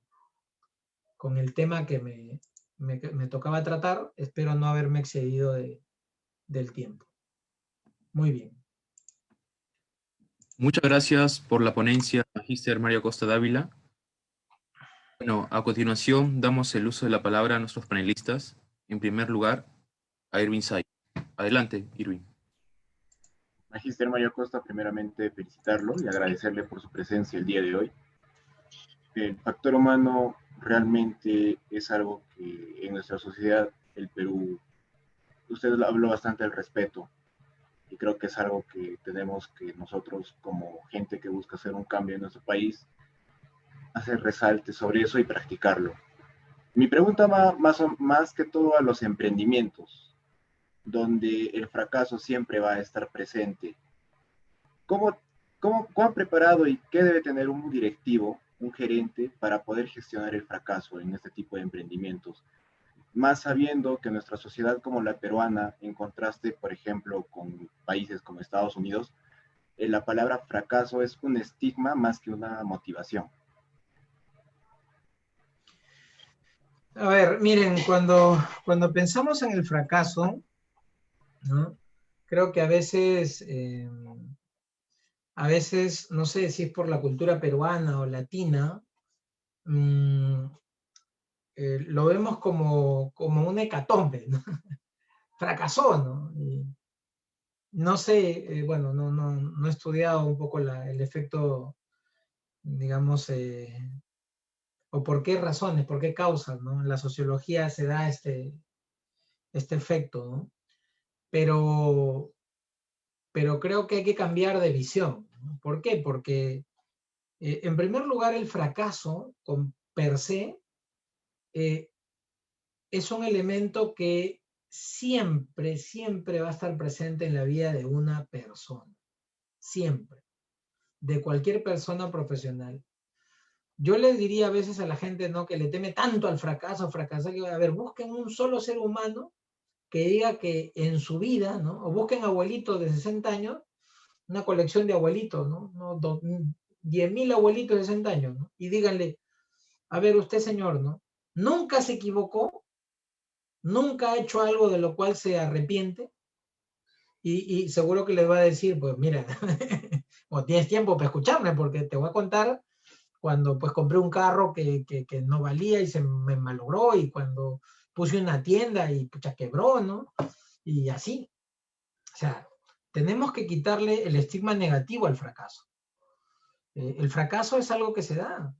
el tema que me tocaba tratar. Espero no haberme excedido del tiempo. Muy bien. Muchas gracias por la ponencia, Magíster Mario Costa Dávila. Bueno, a continuación damos el uso de la palabra a nuestros panelistas. En primer lugar, a Irving Say. Adelante, Irving. Magíster Mario Costa, primeramente felicitarlo y agradecerle por su presencia el día de hoy. El factor humano realmente es algo que en nuestra sociedad, el Perú, usted habló bastante del respeto, y creo que es algo que tenemos que nosotros, como gente que busca hacer un cambio en nuestro país, hacer resalte sobre eso y practicarlo. Mi pregunta va más que todo a los emprendimientos, donde el fracaso siempre va a estar presente. ¿Cómo ¿Cuán preparado y qué debe tener un directivo, un gerente, para poder gestionar el fracaso en este tipo de emprendimientos? Más sabiendo que nuestra sociedad como la peruana, en contraste, por ejemplo, con países como Estados Unidos, la palabra fracaso es un estigma más que una motivación. A ver, miren, cuando pensamos en el fracaso, ¿no? Creo que a veces, no sé si es por la cultura peruana o latina, lo vemos como una hecatombe, ¿no? Fracasó, ¿no? Y no sé, bueno, no he estudiado un poco el efecto, digamos, o por qué razones, por qué causas, ¿no? En la sociología se da este efecto, ¿no? Pero creo que hay que cambiar de visión, ¿no? ¿Por qué? Porque, en primer lugar, el fracaso, per se, es un elemento que siempre va a estar presente en la vida de una persona. Siempre. De cualquier persona profesional. Yo les diría a veces a la gente, ¿no?, que le teme tanto al fracaso, fracasar, que, a ver, busquen un solo ser humano que diga que en su vida, ¿no? O busquen abuelitos de 60 años, una colección de abuelitos, ¿no? 10.000 abuelitos de 60 años, ¿no? Y díganle, a ver, usted, señor, ¿no? Nunca se equivocó, nunca ha hecho algo de lo cual se arrepiente, y seguro que les va a decir, pues mira, o tienes tiempo para escucharme, porque te voy a contar cuando pues compré un carro que no valía y se me malogró, y cuando puse una tienda y pucha quebró, ¿no? Y así. O sea, tenemos que quitarle el estigma negativo al fracaso. El fracaso es algo que se da.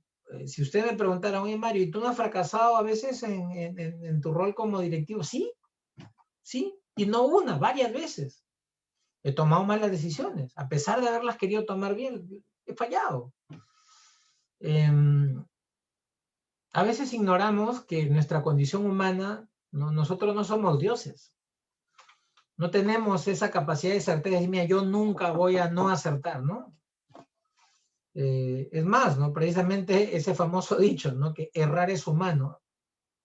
Si usted me preguntara, oye Mario, ¿y tú no has fracasado a veces en tu rol como directivo? Sí, sí, y no una, varias veces. He tomado malas decisiones, a pesar de haberlas querido tomar bien, he fallado. A veces ignoramos que nuestra condición humana, ¿no? Nosotros no somos dioses. No tenemos esa capacidad de certeza de decir, mira, yo nunca voy a no acertar, ¿no? Es más, ¿no? Precisamente ese famoso dicho, ¿no? Que errar es humano,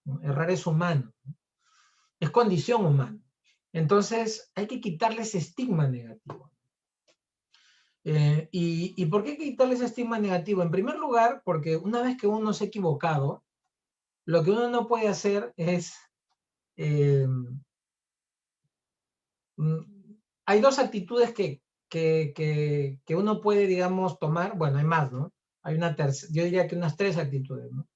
¿no? Errar es humano, ¿no? Es condición humana. Entonces hay que quitarle ese estigma negativo. ¿Y por qué quitarle ese estigma negativo? En primer lugar, porque una vez que uno se ha equivocado, lo que uno no puede hacer es... hay dos actitudes que uno puede, digamos, tomar. Bueno, hay más, ¿no? Hay yo diría que unas 3 actitudes, ¿no?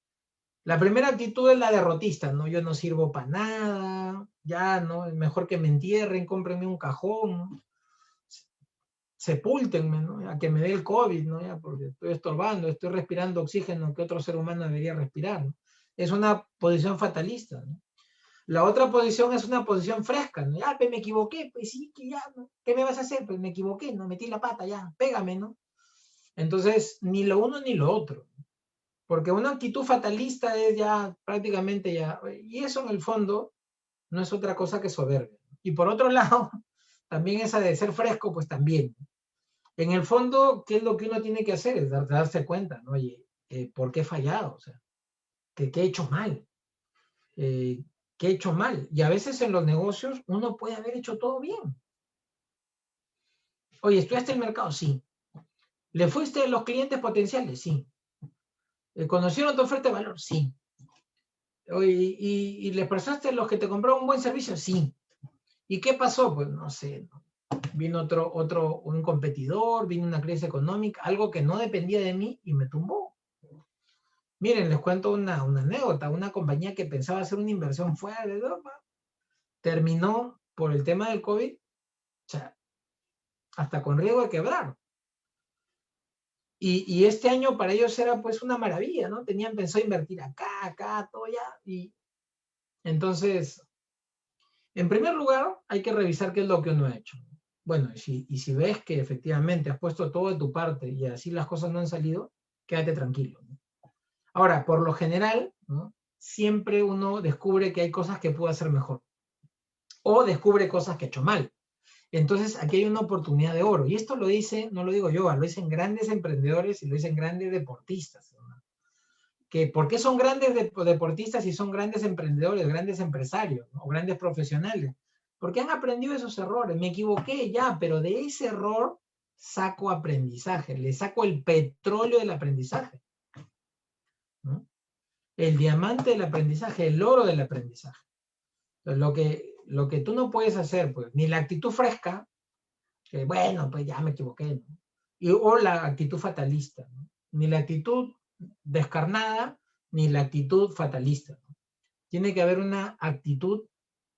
La primera actitud es la derrotista, ¿no? Yo no sirvo para nada, ya, ¿no? Es mejor que me entierren, cómprenme un cajón, ¿no? Sepúltenme, ¿no? A que me dé el COVID, ¿no? Ya, porque estoy estorbando, estoy respirando oxígeno que otro ser humano debería respirar, ¿no? Es una posición fatalista, ¿no? La otra posición es una posición fresca, ¿no? Ya, pues me equivoqué, pues sí, que ya, ¿no? ¿Qué me vas a hacer? Pues me equivoqué, ¿no? Metí la pata, ya, pégame, ¿no? Entonces, ni lo uno ni lo otro. Porque una actitud fatalista es ya prácticamente ya, y eso en el fondo no es otra cosa que soberbia. Y por otro lado, también esa de ser fresco, pues también. En el fondo, ¿qué es lo que uno tiene que hacer? Es darse cuenta, ¿no? Oye, ¿por qué he fallado? O sea, ¿qué he hecho mal? ¿Qué he hecho mal? Y a veces en los negocios uno puede haber hecho todo bien. Oye, ¿estudiaste el mercado? Sí. ¿Le fuiste a los clientes potenciales? Sí. ¿Conocieron tu oferta de valor? Sí. Oye, ¿y le expresaste a los que te compraron un buen servicio? Sí. ¿Y qué pasó? Pues no sé, ¿no? Vino un competidor, vino una crisis económica, algo que no dependía de mí y me tumbó. Miren, les cuento una anécdota. Una compañía que pensaba hacer una inversión fuera de Europa terminó por el tema del COVID, o sea, hasta con riesgo de quebrar. Y este año para ellos era pues una maravilla, ¿no? Tenían pensado invertir acá, todo ya. Y entonces, en primer lugar, hay que revisar qué es lo que uno ha hecho. Bueno, y si ves que efectivamente has puesto todo de tu parte y así las cosas no han salido, quédate tranquilo, ¿no? Ahora, por lo general, ¿no? Siempre uno descubre que hay cosas que puede hacer mejor. O descubre cosas que ha hecho mal. Entonces, aquí hay una oportunidad de oro. Y esto lo dice, no lo digo yo, lo dicen grandes emprendedores y lo dicen grandes deportistas, ¿no? Que ¿por qué son grandes deportistas y son grandes emprendedores, grandes empresarios, ¿no? O grandes profesionales? Porque han aprendido esos errores. Me equivoqué ya, pero de ese error saco aprendizaje, le saco el petróleo del aprendizaje, ¿no? El diamante del aprendizaje, el oro del aprendizaje. Entonces, lo que tú no puedes hacer, pues, ni la actitud fresca, que bueno, pues ya me equivoqué, ¿no? O la actitud fatalista, ¿no? Ni la actitud descarnada, ni la actitud fatalista, ¿no? Tiene que haber una actitud,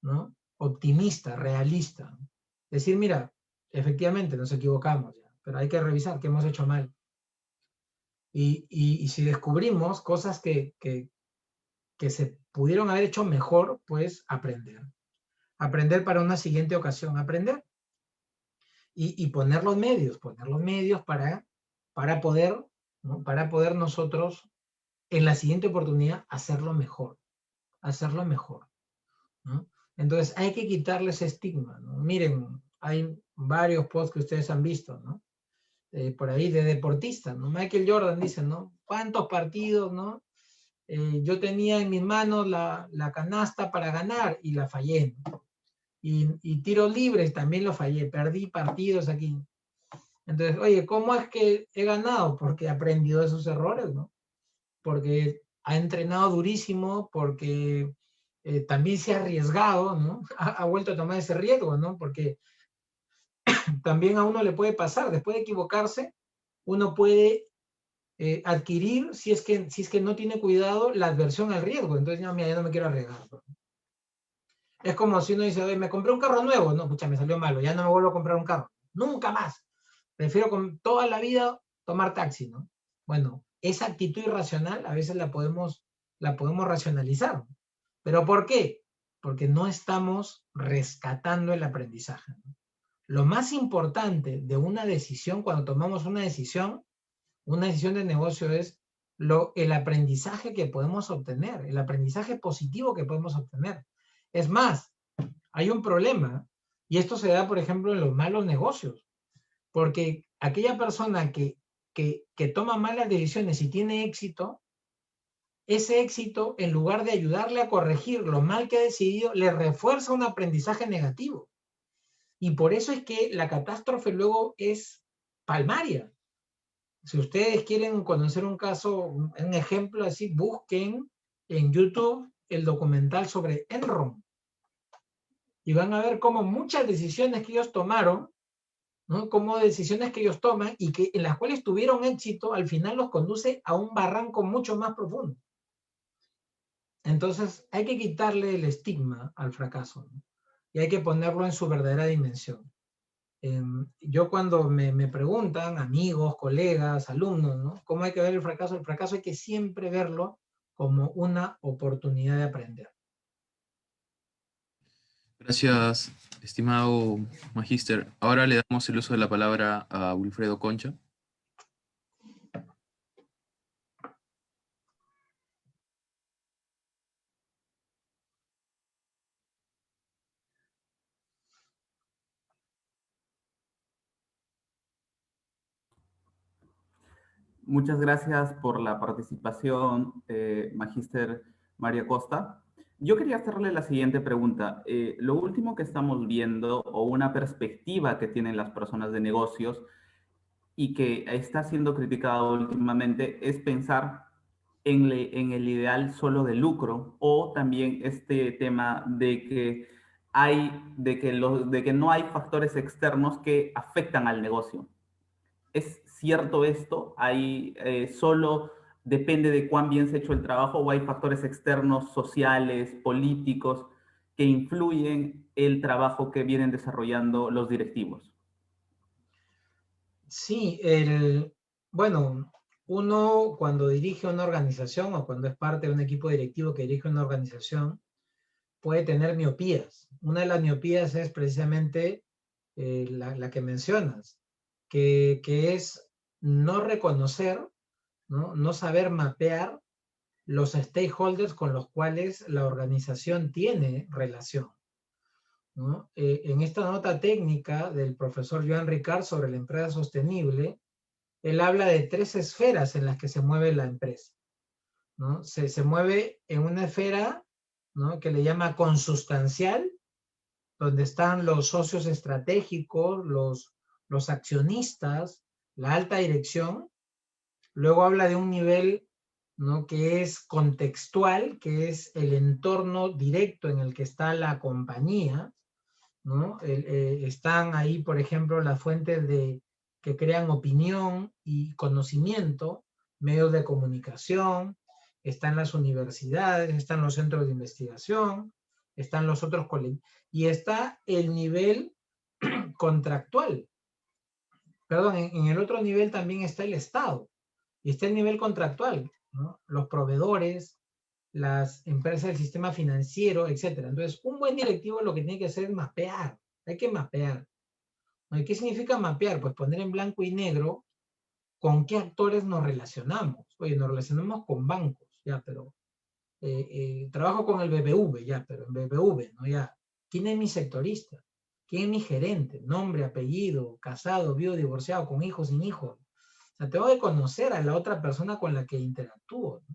¿no? Optimista, realista, ¿no? Decir, mira, efectivamente nos equivocamos, ya, pero hay que revisar qué hemos hecho mal. Y si descubrimos cosas que se pudieron haber hecho mejor, pues aprender. Aprender para una siguiente ocasión, aprender. Y poner los medios para poder, ¿no? Para poder nosotros en la siguiente oportunidad hacerlo mejor, ¿no? Entonces hay que quitarle ese estigma, ¿no? Miren, hay varios posts que ustedes han visto, ¿no? Por ahí de deportistas, ¿no? Michael Jordan dice, ¿no? ¿Cuántos partidos, no? Yo tenía en mis manos la canasta para ganar y la fallé, ¿no? Y tiros libres también lo fallé, perdí partidos aquí. Entonces, oye, ¿cómo es que he ganado? Porque he aprendido de esos errores, ¿no? Porque ha entrenado durísimo, porque también se ha arriesgado, ¿no? Ha vuelto a tomar ese riesgo, ¿no? Porque también a uno le puede pasar, después de equivocarse, uno puede adquirir, si es que no tiene cuidado, la adversión al riesgo. Entonces, ya, mira, ya no me quiero arriesgar, ¿no? Es como si uno dice, oye, me compré un carro nuevo. No, pucha, me salió malo, ya no me vuelvo a comprar un carro. Nunca más. Prefiero con toda la vida tomar taxi, ¿no? Bueno, esa actitud irracional a veces la podemos racionalizar. ¿Pero por qué? Porque no estamos rescatando el aprendizaje, ¿no? Lo más importante de una decisión, cuando tomamos una decisión de negocio, es el aprendizaje que podemos obtener, el aprendizaje positivo que podemos obtener. Es más, hay un problema, y esto se da, por ejemplo, en los malos negocios, porque aquella persona que toma malas decisiones y tiene éxito, ese éxito, en lugar de ayudarle a corregir lo mal que ha decidido, le refuerza un aprendizaje negativo. Y por eso es que la catástrofe luego es palmaria. Si ustedes quieren conocer un caso, un ejemplo así, busquen en YouTube el documental sobre Enron. Y van a ver cómo muchas decisiones que ellos tomaron, ¿no? Como decisiones que ellos toman y que en las cuales tuvieron éxito, al final los conduce a un barranco mucho más profundo. Entonces hay que quitarle el estigma al fracaso, ¿no? Y hay que ponerlo en su verdadera dimensión. Yo cuando me preguntan, amigos, colegas, alumnos, ¿no? ¿Cómo hay que ver el fracaso? El fracaso hay que siempre verlo como una oportunidad de aprender. Gracias, estimado magíster. Ahora le damos el uso de la palabra a Wilfredo Concha. Muchas gracias por la participación, magíster María Costa. Yo quería hacerle la siguiente pregunta. Lo último que estamos viendo, o una perspectiva que tienen las personas de negocios y que está siendo criticado últimamente, es pensar en el ideal solo de lucro, o también este tema de que no hay factores externos que afectan al negocio. ¿Es cierto esto? ¿Hay solo depende de cuán bien se ha hecho el trabajo, o hay factores externos, sociales, políticos, que influyen el trabajo que vienen desarrollando los directivos? Sí, bueno, uno cuando dirige una organización o cuando es parte de un equipo directivo que dirige una organización puede tener miopías. Una de las miopías es precisamente la que mencionas, que es no reconocer, no saber mapear los stakeholders con los cuales la organización tiene relación. ¿no? En esta nota técnica del profesor Joan Ricard sobre la empresa sostenible, él habla de 3 esferas en las que se mueve la empresa, ¿no? Se mueve en una esfera, ¿no?, que le llama consustancial, donde están los socios estratégicos, los accionistas, la alta dirección. Luego habla de un nivel, ¿no?, que es contextual, que es el entorno directo en el que está la compañía, ¿no? Están ahí, por ejemplo, las fuentes que crean opinión y conocimiento, medios de comunicación, están las universidades, están los centros de investigación, están los otros colegios, y está el nivel contractual. Perdón, en el otro nivel también está el Estado, y está el nivel contractual, ¿no? Los proveedores, las empresas del sistema financiero, etc. Entonces, un buen directivo lo que tiene que hacer es mapear. Hay que mapear. ¿No? ¿Y qué significa mapear? Pues poner en blanco y negro con qué actores nos relacionamos. Oye, nos relacionamos con bancos, ya, pero trabajo con el BBV, ya, pero en BBV, ¿no? Ya, ¿quién es mi sectorista? ¿Quién es mi gerente? Nombre, apellido, casado, viudo, divorciado, con hijos, sin hijos. O sea, tengo que conocer a la otra persona con la que interactúo, ¿no?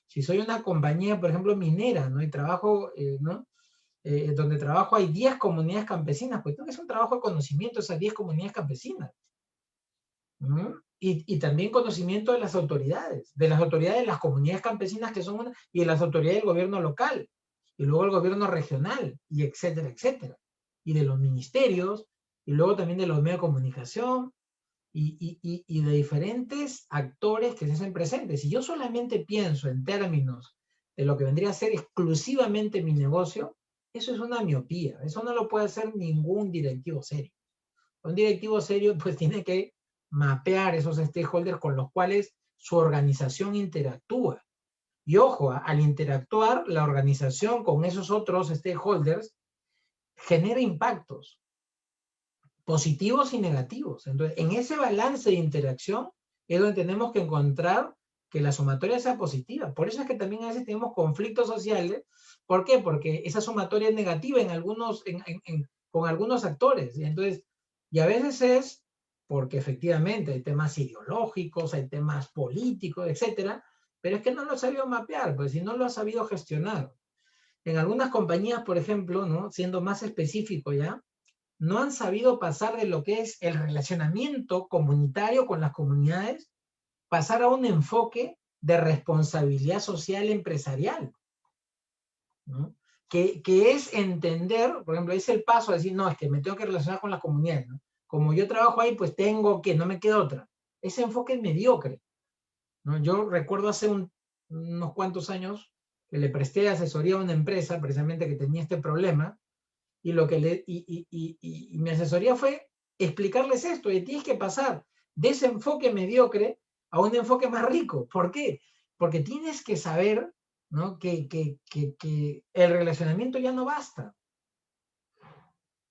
Si soy una compañía, por ejemplo, minera, ¿no? Y trabajo, ¿no? Donde trabajo hay 10 comunidades campesinas, pues tengo que hacer un trabajo de conocimiento de esas 10 comunidades campesinas, ¿no? Y también conocimiento de las autoridades de las comunidades campesinas que son una, y de las autoridades del gobierno local, y luego el gobierno regional, y etcétera, etcétera. Y de los ministerios, y luego también de los medios de comunicación, y de diferentes actores que se hacen presentes. Si yo solamente pienso en términos de lo que vendría a ser exclusivamente mi negocio, eso es una miopía. Eso no lo puede hacer ningún directivo serio. Un directivo serio pues tiene que mapear esos stakeholders con los cuales su organización interactúa. Y ojo, al interactuar la organización con esos otros stakeholders genera impactos positivos y negativos. Entonces, en ese balance de interacción es donde tenemos que encontrar que la sumatoria sea positiva. Por eso es que también a veces tenemos conflictos sociales. ¿Por qué? Porque esa sumatoria es negativa con algunos actores. Y a veces es porque efectivamente hay temas ideológicos, hay temas políticos, etcétera, pero es que no lo ha sabido mapear, pues si no lo ha sabido gestionar. En algunas compañías, por ejemplo, ¿no?, siendo más específico ya, no han sabido pasar de lo que es el relacionamiento comunitario con las comunidades, pasar a un enfoque de responsabilidad social empresarial, ¿no? Que es entender, por ejemplo, es el paso a decir, no, es que me tengo que relacionar con las comunidades, ¿no? Como yo trabajo ahí, pues tengo que, no me queda otra. Ese enfoque es mediocre, ¿no? Yo recuerdo hace unos cuantos años que le presté asesoría a una empresa precisamente que tenía este problema, y mi asesoría fue explicarles esto, y tienes que pasar de ese enfoque mediocre a un enfoque más rico. ¿Por qué? Porque tienes que saber, ¿no?, que el relacionamiento ya no basta,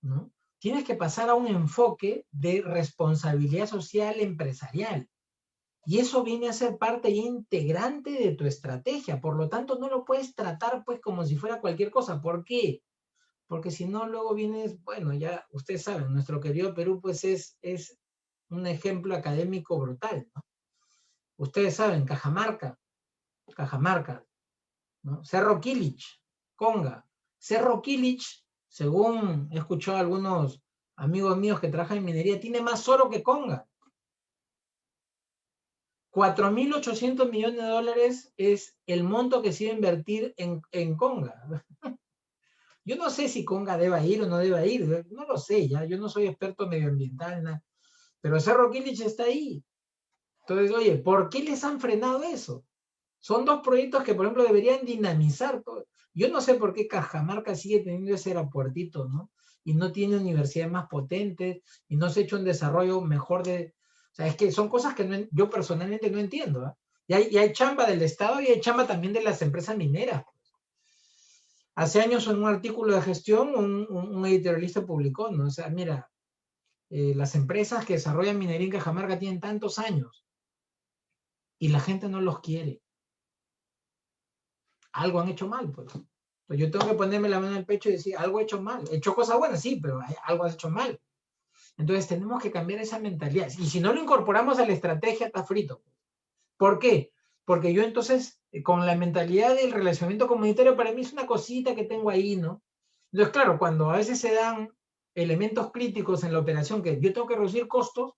¿no? Tienes que pasar a un enfoque de responsabilidad social empresarial. Y eso viene a ser parte integrante de tu estrategia. Por lo tanto, no lo puedes tratar pues como si fuera cualquier cosa. ¿Por qué? Porque si no, luego vienes, bueno, ya ustedes saben, nuestro querido Perú pues es un ejemplo académico brutal, ¿no? Ustedes saben, Cajamarca, ¿no? Cerro Quilich, Conga. Cerro Quilich, según he escuchado a algunos amigos míos que trabajan en minería, tiene más oro que Conga. 4.800 millones de dólares es el monto que se iba a invertir en Conga. Yo no sé si Conga deba ir o no deba ir, no lo sé, ya, yo no soy experto medioambiental, nada, pero Cerro Quilich está ahí. Entonces, oye, ¿por qué les han frenado eso? Son dos proyectos que, por ejemplo, deberían dinamizar todo. Yo no sé por qué Cajamarca sigue teniendo ese aeropuertito, ¿no? Y no tiene universidades más potentes, y no se ha hecho un desarrollo mejor de... O sea, es que son cosas que no, yo personalmente no entiendo, ¿eh? Y hay chamba del Estado y hay chamba también de las empresas mineras. Hace años en un artículo de gestión, un editorialista publicó, ¿no? O sea, mira, las empresas que desarrollan minería en Cajamarca tienen tantos años y la gente no los quiere. Algo han hecho mal, pues. Entonces yo tengo que ponerme la mano en el pecho y decir, algo he hecho mal. He hecho cosas buenas, sí, pero algo has hecho mal. Entonces tenemos que cambiar esa mentalidad. Y si no lo incorporamos a la estrategia, está frito. ¿Por qué? Porque yo entonces, con la mentalidad del relacionamiento comunitario, para mí es una cosita que tengo ahí, ¿no? Entonces, claro, cuando a veces se dan elementos críticos en la operación, que yo tengo que reducir costos,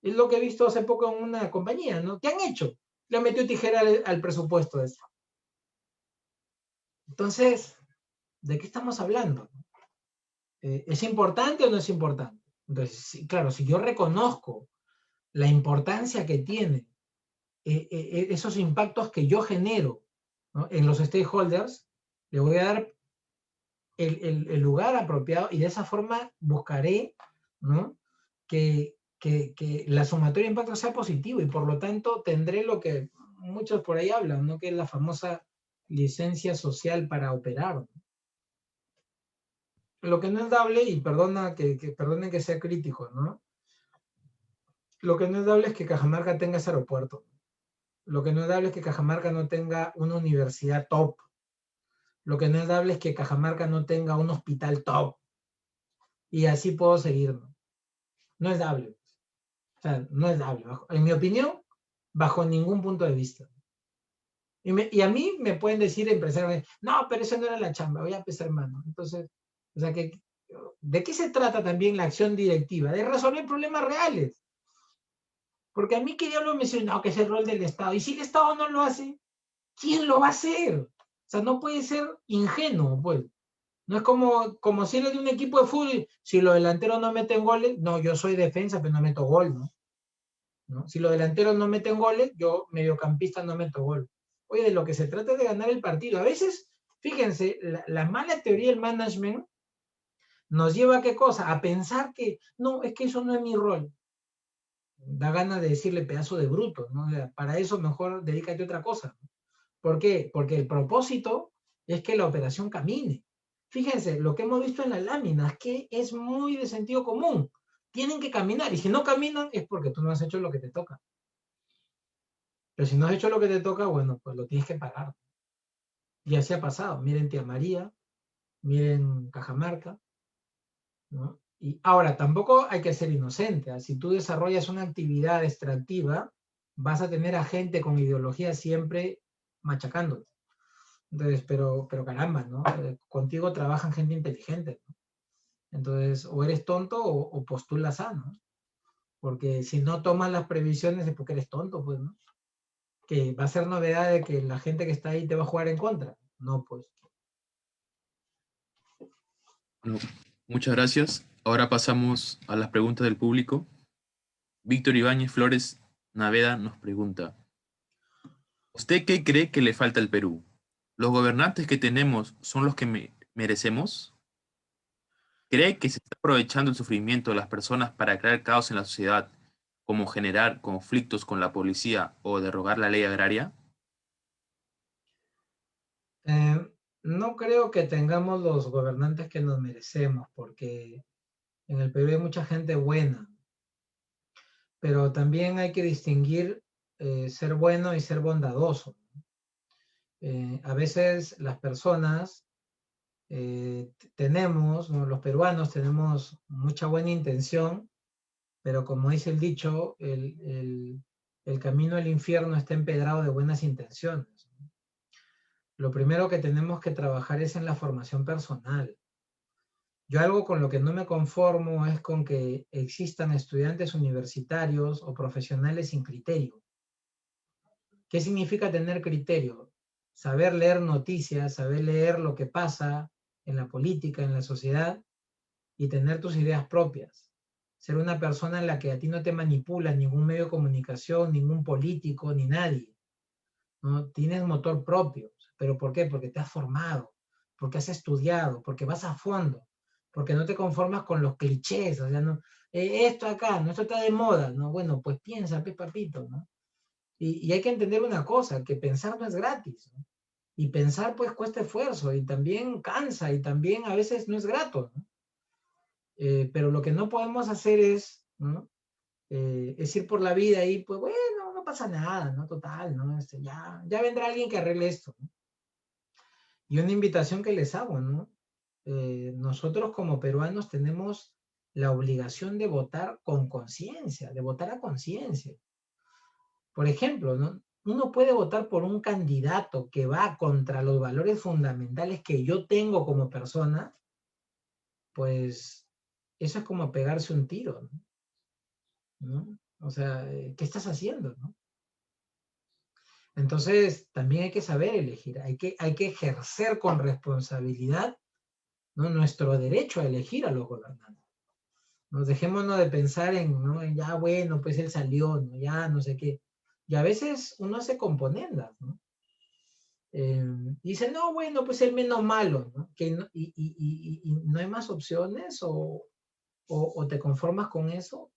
es lo que he visto hace poco en una compañía, ¿no? ¿Qué han hecho? Le han metido tijera al presupuesto de eso. Entonces, ¿de qué estamos hablando? ¿Es importante o no es importante? Entonces, sí, claro, si yo reconozco la importancia que tiene esos impactos que yo genero, ¿no?, en los stakeholders, le voy a dar el lugar apropiado y de esa forma buscaré, ¿no?, que la sumatoria de impacto sea positivo y por lo tanto tendré lo que muchos por ahí hablan, ¿no?, que es la famosa licencia social para operar, ¿no? Lo que no es dable, y perdonen que sea crítico, ¿no? Lo que no es dable es que Cajamarca tenga ese aeropuerto. Lo que no es dable es que Cajamarca no tenga una universidad top. Lo que no es dable es que Cajamarca no tenga un hospital top. Y así puedo seguir, ¿no? No es dable. O sea, no es dable. En mi opinión, bajo ningún punto de vista. Y a mí me pueden decir empresarios, no, pero eso no era la chamba, voy a pesar mano. Entonces, o sea, ¿de qué se trata también la acción directiva? De resolver problemas reales. Porque a mí que diablos me dicen, no, que es el rol del Estado. Y si el Estado no lo hace, ¿quién lo va a hacer? O sea, no puede ser ingenuo, pues. No es como si eres de un equipo de fútbol, si los delanteros no meten goles, no, yo soy defensa, pero no meto gol, ¿no? Si los delanteros no meten goles, yo mediocampista no meto gol. Oye, de lo que se trata es de ganar el partido. A veces, fíjense, la mala teoría del management nos lleva a qué cosa? A pensar que, no, es que eso no es mi rol. Da ganas de decirle pedazo de bruto, ¿no? O sea, para eso mejor dedícate a otra cosa. ¿Por qué? Porque el propósito es que la operación camine. Fíjense, lo que hemos visto en las láminas, que es muy de sentido común. Tienen que caminar, y si no caminan es porque tú no has hecho lo que te toca. Pero si no has hecho lo que te toca, bueno, pues lo tienes que pagar. Y así ha pasado. Miren Tía María, miren Cajamarca, ¿no? Y ahora, tampoco hay que ser inocente, ¿eh? Si tú desarrollas una actividad extractiva, vas a tener a gente con ideología siempre machacándote. Entonces, pero caramba, ¿no? Contigo trabajan gente inteligente, ¿no? Entonces, o eres tonto o postulas a, ¿no? Porque si no tomas las previsiones es porque eres tonto, pues, ¿no? Que va a ser novedad de que la gente que está ahí te va a jugar en contra. No, pues. Bueno, muchas gracias. Ahora pasamos a las preguntas del público. Víctor Ibáñez Flores Naveda nos pregunta, ¿usted qué cree que le falta al Perú? ¿Los gobernantes que tenemos son los que merecemos? ¿Cree que se está aprovechando el sufrimiento de las personas para crear caos en la sociedad, como generar conflictos con la policía o derogar la ley agraria? No creo que tengamos los gobernantes que nos merecemos, porque en el Perú hay mucha gente buena, pero también hay que distinguir ser bueno y ser bondadoso. A veces las personas tenemos, ¿no?, los peruanos tenemos mucha buena intención, pero como dice el dicho, el camino al infierno está empedrado de buenas intenciones. Lo primero que tenemos que trabajar es en la formación personal. Yo algo con lo que no me conformo es con que existan estudiantes universitarios o profesionales sin criterio. ¿Qué significa tener criterio? Saber leer noticias, saber leer lo que pasa en la política, en la sociedad, y tener tus ideas propias. Ser una persona en la que a ti no te manipula ningún medio de comunicación, ningún político, ni nadie, ¿no? Tienes motor propio. ¿Pero por qué? Porque te has formado, porque has estudiado, porque vas a fondo, porque no te conformas con los clichés, o sea, no, esto acá, no, esto está de moda, ¿no? Bueno, pues piensa, pues papito, ¿no? Y hay que entender una cosa, que pensar no es gratis, ¿no? Y pensar pues cuesta esfuerzo, y también cansa, y también a veces no es grato, ¿no? Pero lo que no podemos hacer es, ¿no?, es ir por la vida y pues bueno, no pasa nada, ¿no? Total, ¿no? Ya vendrá alguien que arregle esto, ¿no? Y una invitación que les hago, ¿no? Nosotros como peruanos tenemos la obligación de votar con conciencia, de votar a conciencia. Por ejemplo, ¿no? Uno puede votar por un candidato que va contra los valores fundamentales que yo tengo como persona, pues eso es como pegarse un tiro, ¿no? O sea, ¿qué estás haciendo, no? Entonces, también hay que saber elegir, hay que ejercer con responsabilidad, ¿no?, nuestro derecho a elegir a los gobernantes. Nos dejémonos de pensar en, ¿no?, en ya, bueno, pues él salió, ¿no?, ya no sé qué. Y a veces uno hace componendas, ¿no? Dice, no, bueno, pues el menos malo, ¿no? Que no, y no hay más opciones o te conformas con eso.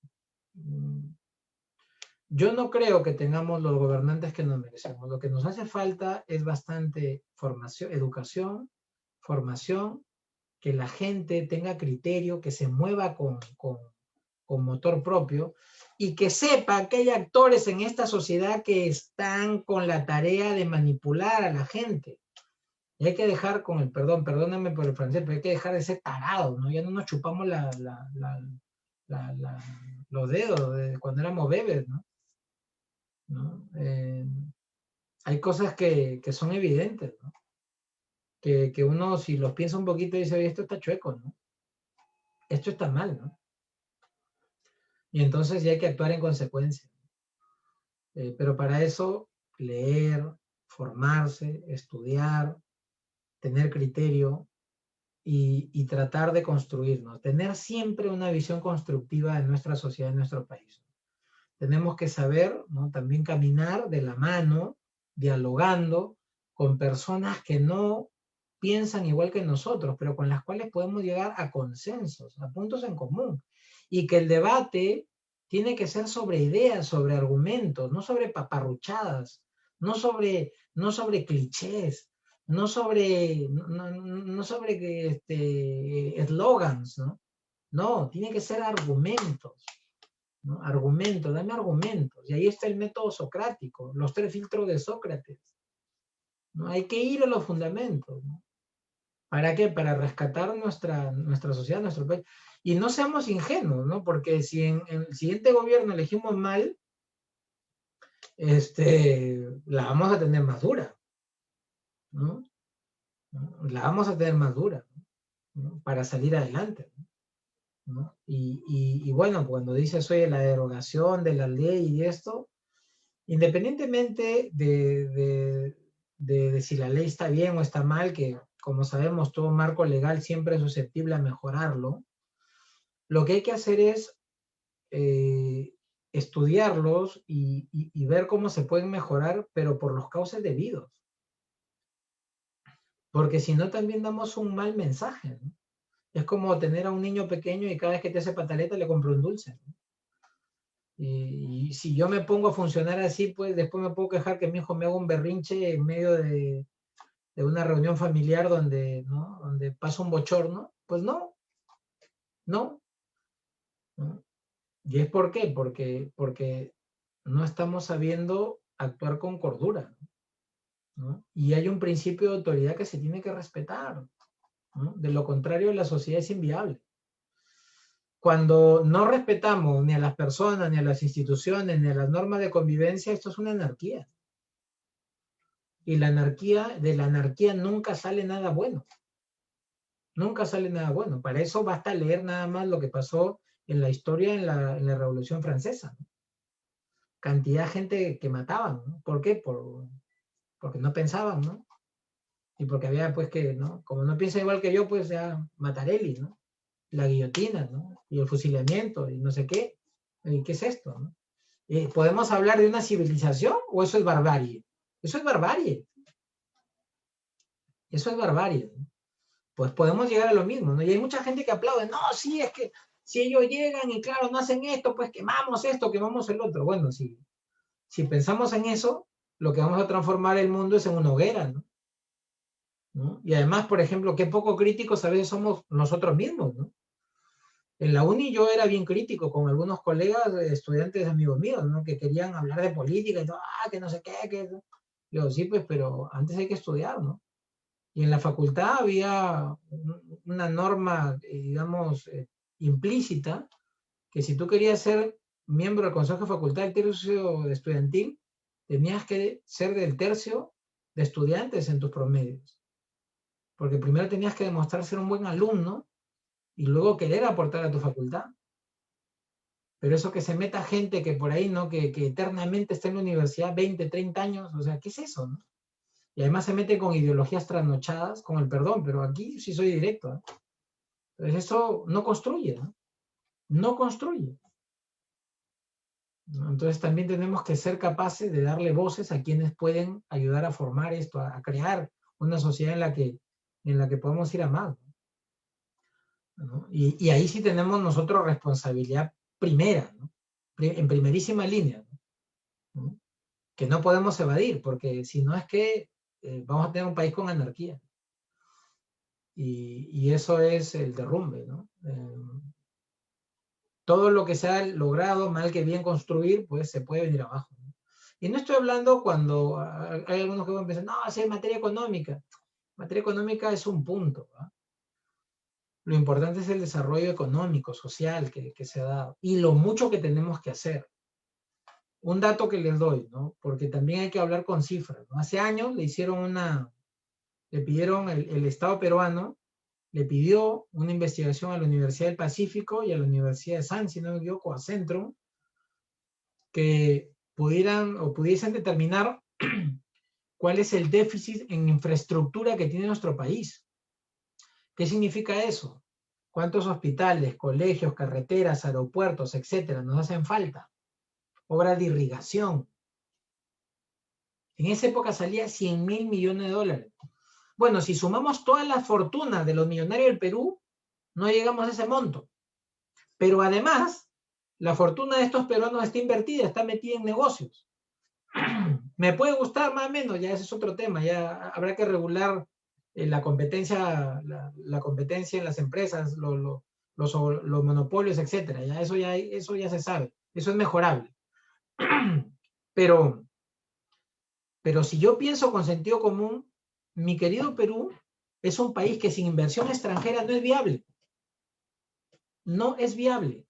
Yo no creo que tengamos los gobernantes que nos merecemos. Lo que nos hace falta es bastante formación, educación, formación, que la gente tenga criterio, que se mueva con motor propio y que sepa que hay actores en esta sociedad que están con la tarea de manipular a la gente. Y hay que dejar con el perdón, perdóname por el francés, pero hay que dejar de ser tarados, ¿no? Ya no nos chupamos los dedos de cuando éramos bebés, ¿no? ¿No? Hay cosas que son evidentes, ¿no? Que uno, si los piensa un poquito, dice, oye, esto está chueco, ¿no? Esto está mal, ¿no? Y entonces ya hay que actuar en consecuencia. Pero para eso, leer, formarse, estudiar, tener criterio y tratar de construirnos. Tener siempre una visión constructiva de nuestra sociedad, de nuestro país. Tenemos que saber, ¿no?, también caminar de la mano, dialogando con personas que no piensan igual que nosotros, pero con las cuales podemos llegar a consensos, a puntos en común. Y que el debate tiene que ser sobre ideas, sobre argumentos, no sobre paparruchadas, no sobre clichés, no sobre eslogans, ¿no? No, tiene que ser argumentos, ¿no? Argumentos, dame argumentos. Y ahí está el método socrático, los 3 filtros de Sócrates, ¿no? Hay que ir a los fundamentos, ¿no? ¿Para qué? Para rescatar nuestra sociedad, nuestro país. Y no seamos ingenuos, ¿no? Porque si en el siguiente gobierno elegimos mal, la vamos a tener más dura, ¿no? La vamos a tener más dura, ¿no?, para salir adelante, ¿no? Y bueno, cuando dices, oye, la derogación de la ley y esto, independientemente de si la ley está bien o está mal, que como sabemos todo marco legal siempre es susceptible a mejorarlo, lo que hay que hacer es estudiarlos y ver cómo se pueden mejorar, pero por los cauces debidos. Porque si no también damos un mal mensaje, ¿no? Es como tener a un niño pequeño y cada vez que te hace pataleta le compro un dulce, ¿no? Y si yo me pongo a funcionar así, pues después me puedo quejar que mi hijo me haga un berrinche en medio de una reunión familiar donde, ¿no?, donde pasa un bochorno. Pues no, ¿no? ¿Y es por qué? Porque no estamos sabiendo actuar con cordura, ¿no? Y hay un principio de autoridad que se tiene que respetar, ¿no? De lo contrario, la sociedad es inviable. Cuando no respetamos ni a las personas, ni a las instituciones, ni a las normas de convivencia, esto es una anarquía. Y de la anarquía nunca sale nada bueno. Nunca sale nada bueno. Para eso basta leer nada más lo que pasó en la historia en la Revolución Francesa, ¿no? Cantidad de gente que mataban, ¿no? ¿Por qué? Porque no pensaban, ¿no? Y porque había, pues, que, ¿no? Como no piensa igual que yo, pues ya Matarelli, ¿no? La guillotina, ¿no? Y el fusilamiento, y no sé qué. ¿Y qué es esto, no? ¿Podemos hablar de una civilización o eso es barbarie? Eso es barbarie. Eso es barbarie, ¿no? Pues podemos llegar a lo mismo, ¿no? Y hay mucha gente que aplaude, no, sí, es que si ellos llegan y claro, no hacen esto, pues quemamos esto, quemamos el otro. Bueno, si pensamos en eso, lo que vamos a transformar el mundo es en una hoguera, ¿no? ¿No? Y además, por ejemplo, qué poco críticos a veces somos nosotros mismos, ¿no? En la uni yo era bien crítico con algunos colegas, estudiantes, amigos míos, ¿no? Que querían hablar de política y todo, que no sé qué, que... Yo, sí, pues, pero antes hay que estudiar, ¿no? Y en la facultad había una norma, digamos, implícita, que si tú querías ser miembro del consejo de facultad del tercio estudiantil, tenías que ser del tercio de estudiantes en tus promedios. Porque primero tenías que demostrar ser un buen alumno y luego querer aportar a tu facultad. Pero eso que se meta gente que por ahí, ¿no? Que eternamente está en la universidad 20, 30 años, o sea, ¿qué es eso, no? Y además se mete con ideologías trasnochadas, con el perdón, pero aquí sí soy directo, ¿eh? Entonces eso no construye, ¿no? No construye, ¿no? Entonces también tenemos que ser capaces de darle voces a quienes pueden ayudar a formar esto, a crear una sociedad en la que podamos ir a más, ¿no? Y ahí sí tenemos nosotros responsabilidad primera, ¿no? En primerísima línea, ¿no? Que no podemos evadir, porque si no es que vamos a tener un país con anarquía. Y eso es el derrumbe, ¿no? Todo lo que se ha logrado, mal que bien construir, pues se puede venir abajo, ¿no? Y no estoy hablando cuando hay algunos que van a pensar, no, así es materia económica. Materia económica es un punto, ¿no? Lo importante es el desarrollo económico, social que se ha dado y lo mucho que tenemos que hacer. Un dato que les doy, ¿no? Porque también hay que hablar con cifras, ¿no? Hace años le pidieron el Estado peruano, le pidió una investigación a la Universidad del Pacífico y a la Universidad de San, si no me equivoco, a Centrum, que pudieran o pudiesen determinar cuál es el déficit en infraestructura que tiene nuestro país. ¿Qué significa eso? ¿Cuántos hospitales, colegios, carreteras, aeropuertos, etcétera, nos hacen falta? Obras de irrigación. En esa época salía 100.000 millones de dólares. Bueno, si sumamos todas las fortunas de los millonarios del Perú, no llegamos a ese monto. Pero además, la fortuna de estos peruanos está invertida, está metida en negocios. Me puede gustar más o menos, ya ese es otro tema, ya habrá que regular la competencia en las empresas, los monopolios, etcétera. Eso ya se sabe, eso es mejorable. Pero si yo pienso con sentido común, mi querido Perú es un país que sin inversión extranjera no es viable. No es viable.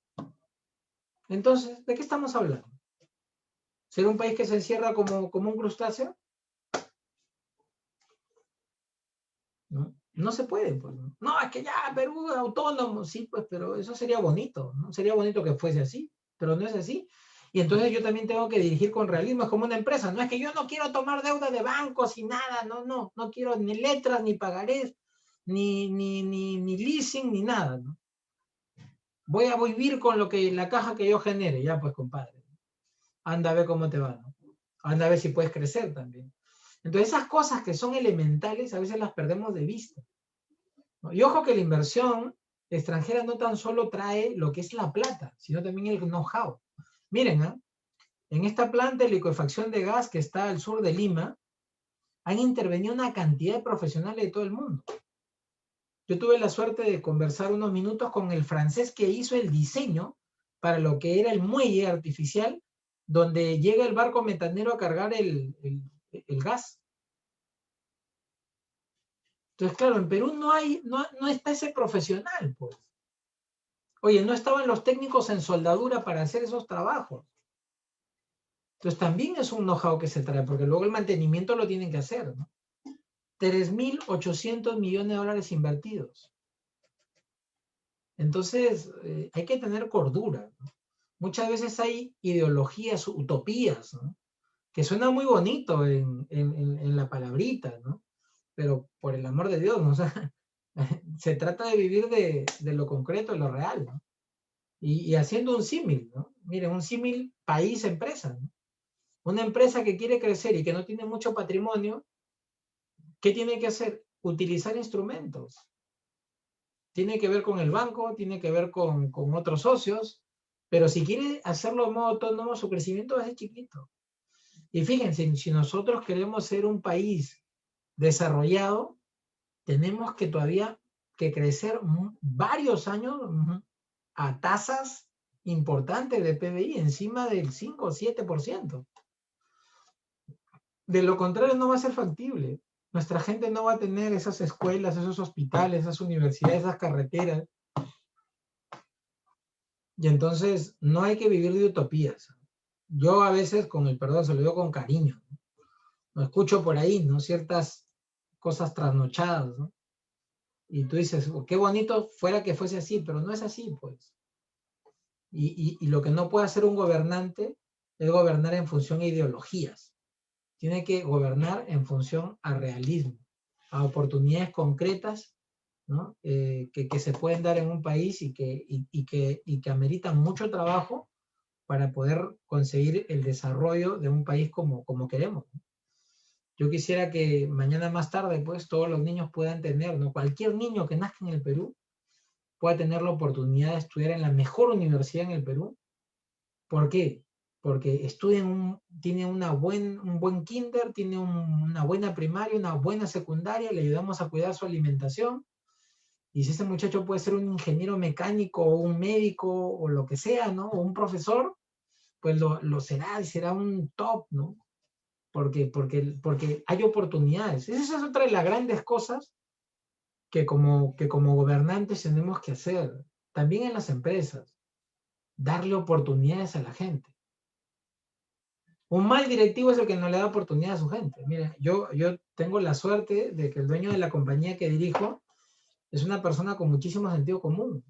Entonces, ¿de qué estamos hablando? ¿Ser un país que se encierra como un crustáceo? No se puede. Pues. No, es que ya Perú es autónomo. Sí, pues, pero eso sería bonito, ¿no? Sería bonito que fuese así, pero no es así. Y entonces yo también tengo que dirigir con realismo, es como una empresa. No es que yo no quiero tomar deuda de bancos y nada, no quiero ni letras, ni pagarés, ni leasing, ni nada, ¿no? Voy a vivir con la caja que yo genere, ya pues, compadre. Anda a ver cómo te va, ¿no? Anda a ver si puedes crecer también. Entonces esas cosas que son elementales a veces las perdemos de vista, ¿no? Y ojo que la inversión extranjera no tan solo trae lo que es la plata, sino también el know-how. Miren, ¿eh? En esta planta de liquefacción de gas que está al sur de Lima, han intervenido una cantidad de profesionales de todo el mundo. Yo tuve la suerte de conversar unos minutos con el francés que hizo el diseño para lo que era el muelle artificial donde llega el barco metanero a cargar el gas. Entonces, claro, en Perú no está ese profesional, pues. Oye, no estaban los técnicos en soldadura para hacer esos trabajos. Entonces, también es un know-how que se trae, porque luego el mantenimiento lo tienen que hacer, ¿no? 3.800 millones de dólares invertidos. Entonces, hay que tener cordura, ¿no? Muchas veces hay ideologías, utopías, ¿no? Que suena muy bonito en la palabrita, ¿no? Pero por el amor de Dios, ¿no? O sea, se trata de vivir de lo concreto, de lo real, ¿no? Y haciendo un símil, ¿no? Miren, un símil país-empresa, ¿no? Una empresa que quiere crecer y que no tiene mucho patrimonio, ¿qué tiene que hacer? Utilizar instrumentos. Tiene que ver con el banco, tiene que ver con otros socios, pero si quiere hacerlo de modo autónomo, su crecimiento va a ser chiquito. Y fíjense, si nosotros queremos ser un país desarrollado, tenemos que todavía que crecer varios años a tasas importantes de PBI, encima del 5 o 7%. De lo contrario, no va a ser factible. Nuestra gente no va a tener esas escuelas, esos hospitales, esas universidades, esas carreteras. Y entonces no hay que vivir de utopías. Yo a veces, con el perdón, se lo digo con cariño, ¿no? Lo escucho por ahí, ¿no? Ciertas cosas trasnochadas, ¿no? Y tú dices, oh, qué bonito fuera que fuese así, pero no es así, pues. Y lo que no puede hacer un gobernante es gobernar en función a ideologías. Tiene que gobernar en función a realismo, a oportunidades concretas, ¿no? Que se pueden dar en un país y que ameritan mucho trabajo para poder conseguir el desarrollo de un país como queremos, ¿no? Yo quisiera que mañana más tarde, pues, todos los niños puedan tener, ¿no? Cualquier niño que nazca en el Perú pueda tener la oportunidad de estudiar en la mejor universidad en el Perú. ¿Por qué? Porque tiene un buen kinder, tiene una buena primaria, una buena secundaria, le ayudamos a cuidar su alimentación. Y si ese muchacho puede ser un ingeniero mecánico o un médico o lo que sea, ¿no? O un profesor, pues lo será y será un top, ¿no? Porque hay oportunidades. Esa es otra de las grandes cosas que como gobernantes tenemos que hacer, también en las empresas, darle oportunidades a la gente. Un mal directivo es el que no le da oportunidad a su gente. Mira, yo tengo la suerte de que el dueño de la compañía que dirijo es una persona con muchísimo sentido común.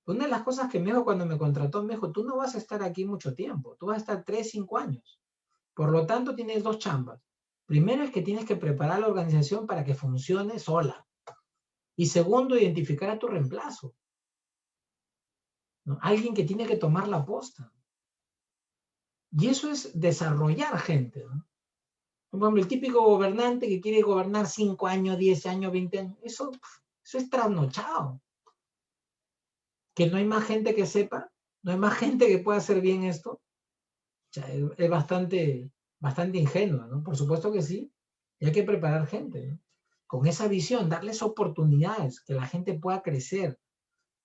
Una de las cosas que me dijo cuando me contrató, me dijo, tú no vas a estar aquí mucho tiempo, tú vas a estar 3, 5 años. Por lo tanto, tienes dos chambas. Primero es que tienes que preparar la organización para que funcione sola. Y segundo, identificar a tu reemplazo, ¿no? Alguien que tiene que tomar la posta. Y eso es desarrollar gente, ¿no? Por ejemplo, el típico gobernante que quiere gobernar 5 años, 10 años, 20 años, eso es trasnochado. Que no hay más gente que sepa, no hay más gente que pueda hacer bien esto. O sea, es bastante ingenua, ¿no? Por supuesto que sí. Y hay que preparar gente, ¿no? Con esa visión, darles oportunidades, que la gente pueda crecer,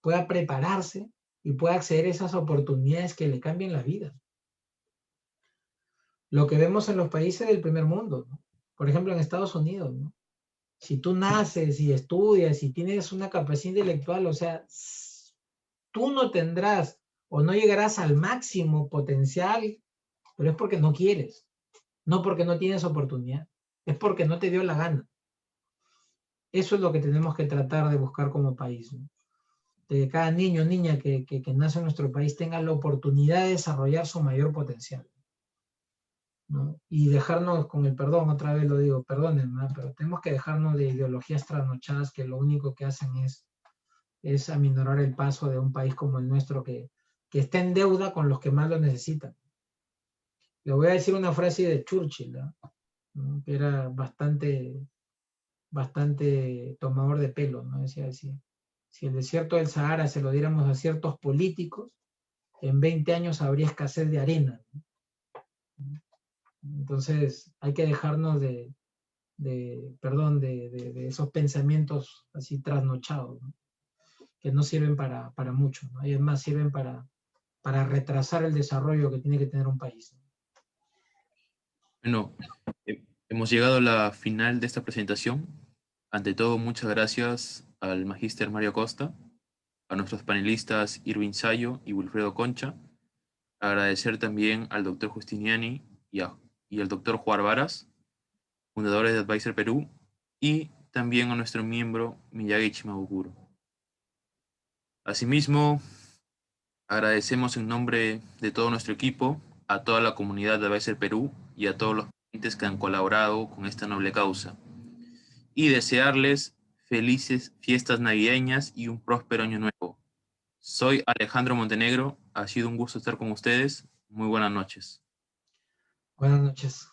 pueda prepararse y pueda acceder a esas oportunidades que le cambien la vida. Lo que vemos en los países del primer mundo, ¿no? Por ejemplo, en Estados Unidos, ¿no? Si tú naces y estudias y tienes una capacidad intelectual, o sea, tú no tendrás o no llegarás al máximo potencial, pero es porque no quieres, no porque no tienes oportunidad, es porque no te dio la gana. Eso es lo que tenemos que tratar de buscar como país, ¿no? De que cada niño o niña que nace en nuestro país tenga la oportunidad de desarrollar su mayor potencial, ¿no? Y dejarnos, con el perdón, otra vez lo digo, perdónenme, pero tenemos que dejarnos de ideologías trasnochadas que lo único que hacen es aminorar el paso de un país como el nuestro que está en deuda con los que más lo necesitan. Le voy a decir una frase de Churchill, ¿no? Que era bastante tomador de pelo, ¿no? Decía así: si el desierto del Sahara se lo diéramos a ciertos políticos, en 20 años habría escasez de arena, ¿no? Entonces hay que dejarnos de esos pensamientos así trasnochados, ¿no? Que no sirven para mucho, ¿no? Y además sirven para retrasar el desarrollo que tiene que tener un país. Bueno, hemos llegado a la final de esta presentación. Ante todo, muchas gracias al magíster Mario Costa, a nuestros panelistas Irving Sayo y Wilfredo Concha. Agradecer también al doctor Justiniani y al doctor Juan Varas, fundadores de Advisor Perú, y también a nuestro miembro Miyagi Chimabukuro. Asimismo, agradecemos en nombre de todo nuestro equipo a toda la comunidad de Advisor Perú y a todos los clientes que han colaborado con esta noble causa. Y desearles felices fiestas navideñas y un próspero año nuevo. Soy Alejandro Montenegro, ha sido un gusto estar con ustedes. Muy buenas noches. Buenas noches.